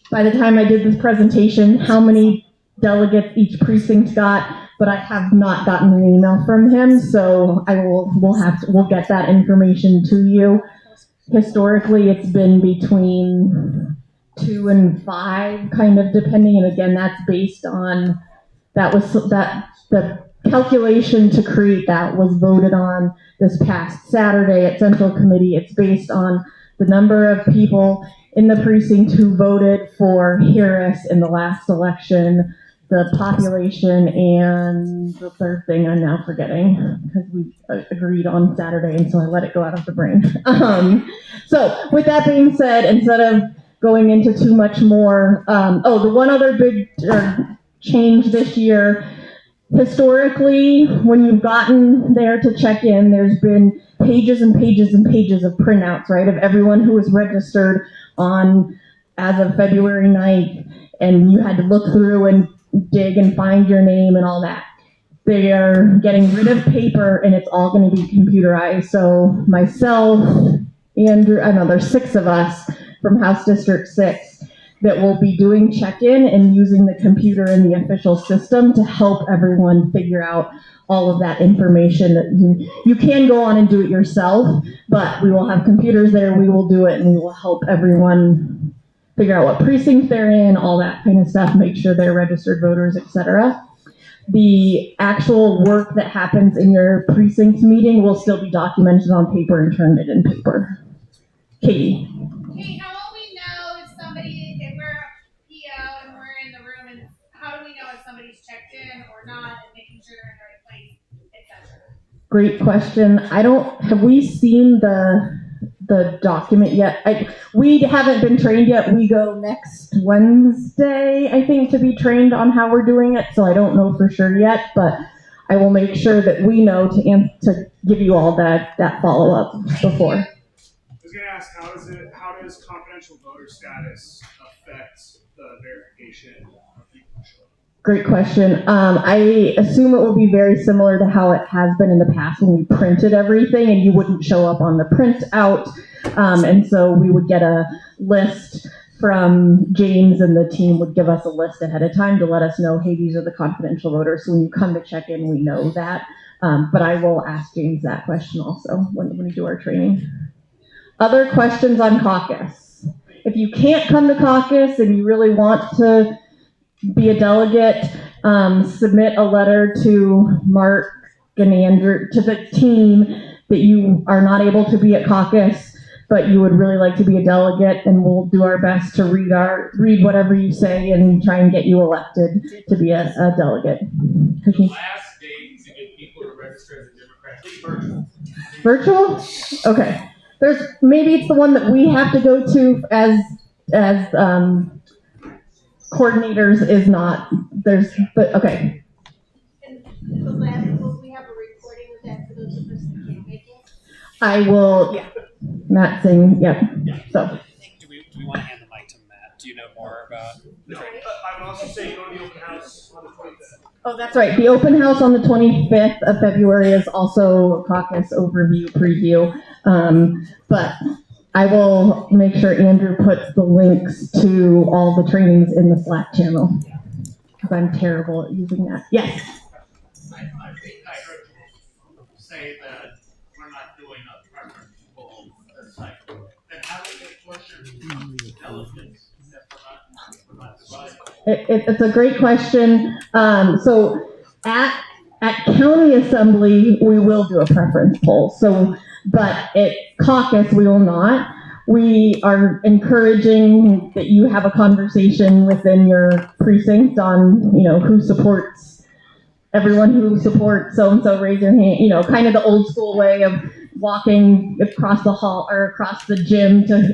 by the time I did this presentation how many delegates each precinct got, but I have not gotten an email from him, so we'll get that information to you. Historically, it's been between 2 and 5, kind of depending, and again, that's based on the calculation to create that was voted on this past Saturday at Central Committee. It's based on the number of people in the precinct who voted for Harris in the last election, the population, and the third thing I'm now forgetting because we agreed on Saturday, and so I let it go out of the brain. So with that being said, instead of going into too much more, the one other big change this year, historically, when you've gotten there to check in, there's been pages and pages and pages of printouts, right, of everyone who was registered on as of February 9th, and you had to look through and dig and find your name and all that. They are getting rid of paper, and it's all going to be computerized. So myself, Andrew, I know there's 6 of us from House District 6 that will be doing check-in and using the computer in the official system to help everyone figure out all of that information. That you can go on and do it yourself, but we will have computers there, we will do it, and we will help everyone figure out what precinct they're in, all that kind of stuff, make sure they're registered voters, etc. The actual work that happens in your precinct meeting will still be documented on paper and turned in paper. Katie. Hey, how will we know if we're a PO and we're in the room, and how do we know if somebody's checked in or not, and making sure they're in the right place, etc.? Great question. Have we seen the document yet? We haven't been trained yet. We go next Wednesday, I think, to be trained on how we're doing it, so I don't know for sure yet, but I will make sure that we know to give you all that follow-up before. I was going to ask, how does confidential voter status affect the verification of people showing up? Great question. I assume it will be very similar to how it has been in the past when we printed everything and you wouldn't show up on the printout. And so we would get a list from James, and the team would give us a list ahead of time to let us know, hey, these are the confidential voters. So when you come to check in, we know that. But I will ask James that question also when we do our training. Other questions on caucus? If you can't come to caucus and you really want to be a delegate, submit a letter to Mark and Andrew, to the team, that you are not able to be at caucus, but you would really like to be a delegate, and we'll do our best to read whatever you say and try and get you elected to be a delegate. Last date to get people to register as a Democrat. Virtual? Okay. Maybe it's the one that we have to go to as coordinators is not, but okay. And the last, will we have a recording of that for those of us that can't make it? I will, Matt Singh, yep. So. Do we want to hand the mic to Matt? Do you know more about? No, I would also say go to the open house on the 25th. Oh, that's right. The open house on the 25th of February is also a caucus overview preview. But I will make sure Andrew puts the links to all the trainings in the Slack channel, because I'm terrible at using that. Yes? I think I heard you say that we're not doing a preference poll cycle. Then how do we get questions from delegates that we're not dividing? It's a great question. So at county assembly, we will do a preference poll. But at caucus, we will not. We are encouraging that you have a conversation within your precinct on, who supports, everyone who supports so-and-so, raise your hand, kind of the old school way of walking across the hall or across the gym to,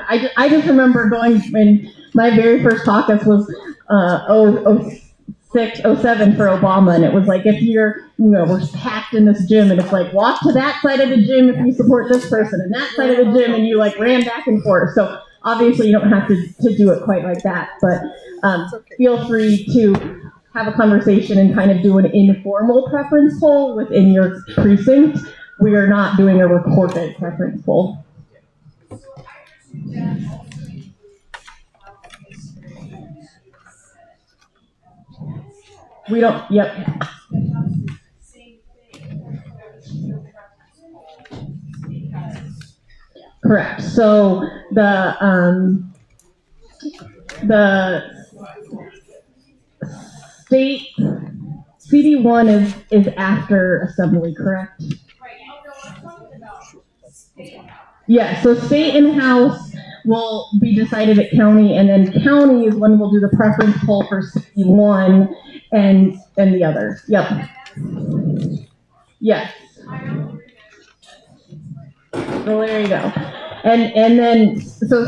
I just remember going when my very first caucus was 06, 07 for Obama, and it was like, if we're packed in this gym, and it's like, walk to that side of the gym if you support this person, and that side of the gym, and you ran back and forth. So obviously you don't have to do it quite like that, but feel free to have a conversation and kind of do an informal preference poll within your precinct. We are not doing a recorded preference poll. We don't, yep. Correct. So the state CD1 is after assembly, correct? Yeah, so state and house will be decided at county, and then county is when we'll do the preference poll for CD1 and the others. Yep. Yes. So there you go. And then, so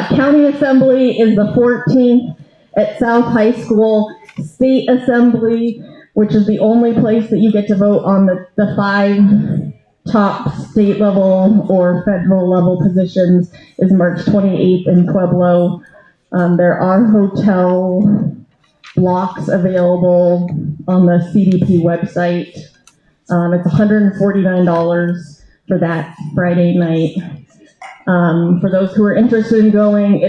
county assembly is the 14th at South High School. State assembly, which is the only place that you get to vote on the 5 top state level or federal level positions, is March 28th in Pueblo. There are hotel blocks available on the CDP website. It's $149 for that Friday night. For those who are interested in going,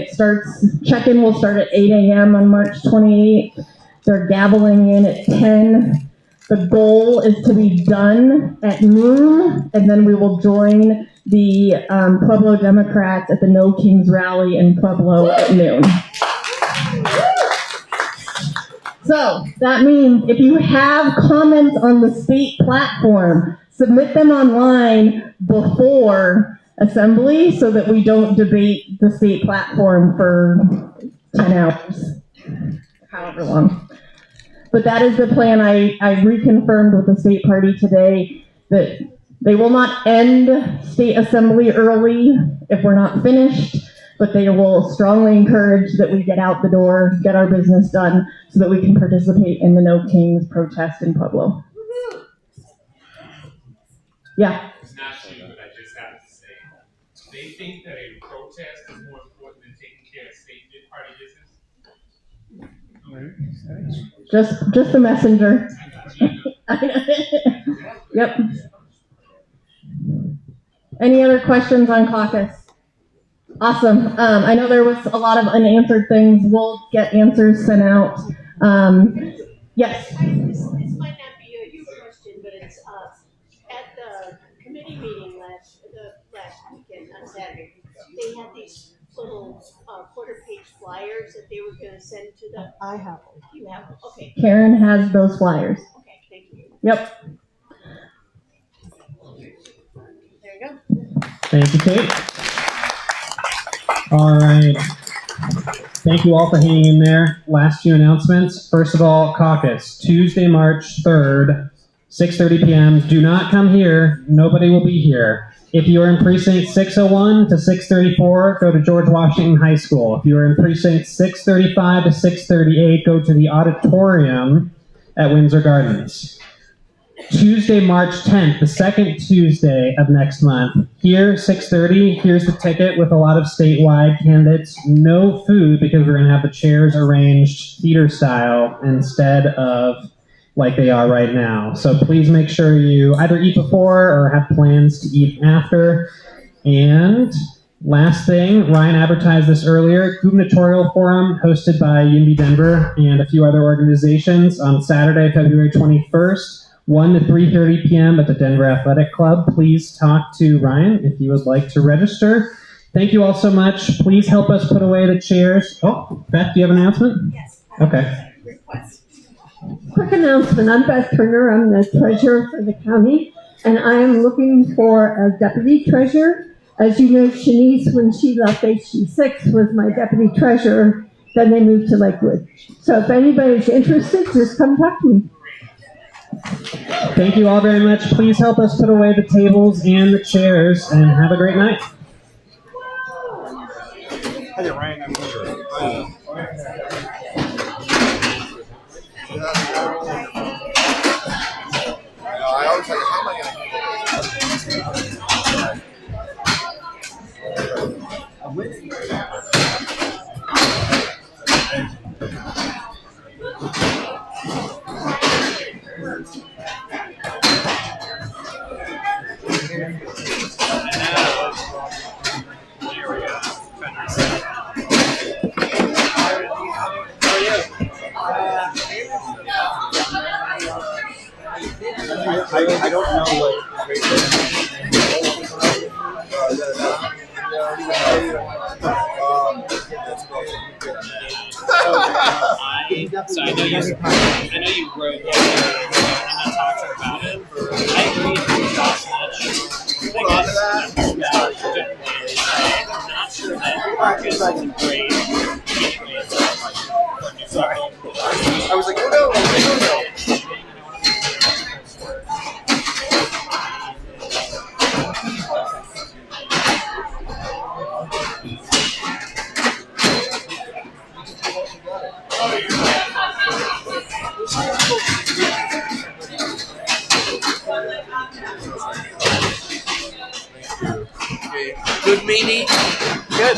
check-in will start at 8 a.m. on March 28th. They're gaveling in at 10. The goal is to be done at noon, and then we will join the Pueblo Democrats at the No Kings rally in Pueblo at noon. So that means if you have comments on the state platform, submit them online before assembly so that we don't debate the state platform for 10 hours, however long. But that is the plan. I reconfirmed with the state party today that they will not end state assembly early if we're not finished, but they will strongly encourage that we get out the door, get our business done, so that we can participate in the No Kings protest in Pueblo. Yeah? It's not you, but I just have to say, they think that a protest is more important than taking care of state party business. Just the messenger. Yep. Any other questions on caucus? Awesome. I know there was a lot of unanswered things. We'll get answers sent out. Yes. This might not be a you question, but it's at the committee meeting last weekend on Saturday. They had these little quarter-page flyers that they were going to send to the. I have them. You have them. Okay. Karen has those flyers. Okay. Thank you. Yep. There you go. Thank you, Kate. All right. Thank you all for hanging in there. Last few announcements. First of all, caucus, Tuesday, March 3rd, 6:30 p.m. Do not come here. Nobody will be here. If you are in precinct 601 to 634, go to George Washington High School. If you are in precinct 635 to 638, go to the auditorium at Windsor Gardens. Tuesday, March 10th, the second Tuesday of next month. Here, 6:30, here's the ticket with a lot of statewide candidates. No food because we're going to have the chairs arranged theater style instead of like they are right now. So please make sure you either eat before or have plans to eat after. And last thing, Ryan advertised this earlier, gubernatorial forum hosted by UNB Denver and a few other organizations on Saturday, February 21st. 1 to 3:30 p.m. at the Denver Athletic Club. Please talk to Ryan if you would like to register. Thank you all so much. Please help us put away the chairs. Oh, Beth, do you have an announcement? Yes. Okay. Quick announcement. I'm Beth Turner. I'm the treasurer for the county, and I am looking for a deputy treasurer. As you know, Shanice, when she left HD6, was my deputy treasurer. Then they moved to Lakewood. So if anybody's interested, just come talk to me. Thank you all very much. Please help us put away the tables and the chairs, and have a great night. Hey, Ryan, I'm I always say, how am I going I don't know what. So I know you wrote it and talked to her about it. I agree with you, Josh, hold on to that. I'm not sure that Marcus is great. Sorry. I was like, oh no. Good meeting. Good.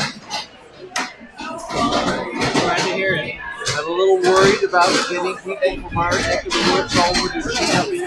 Glad to hear it. I'm a little worried about getting people from our neck of the woods over to see how we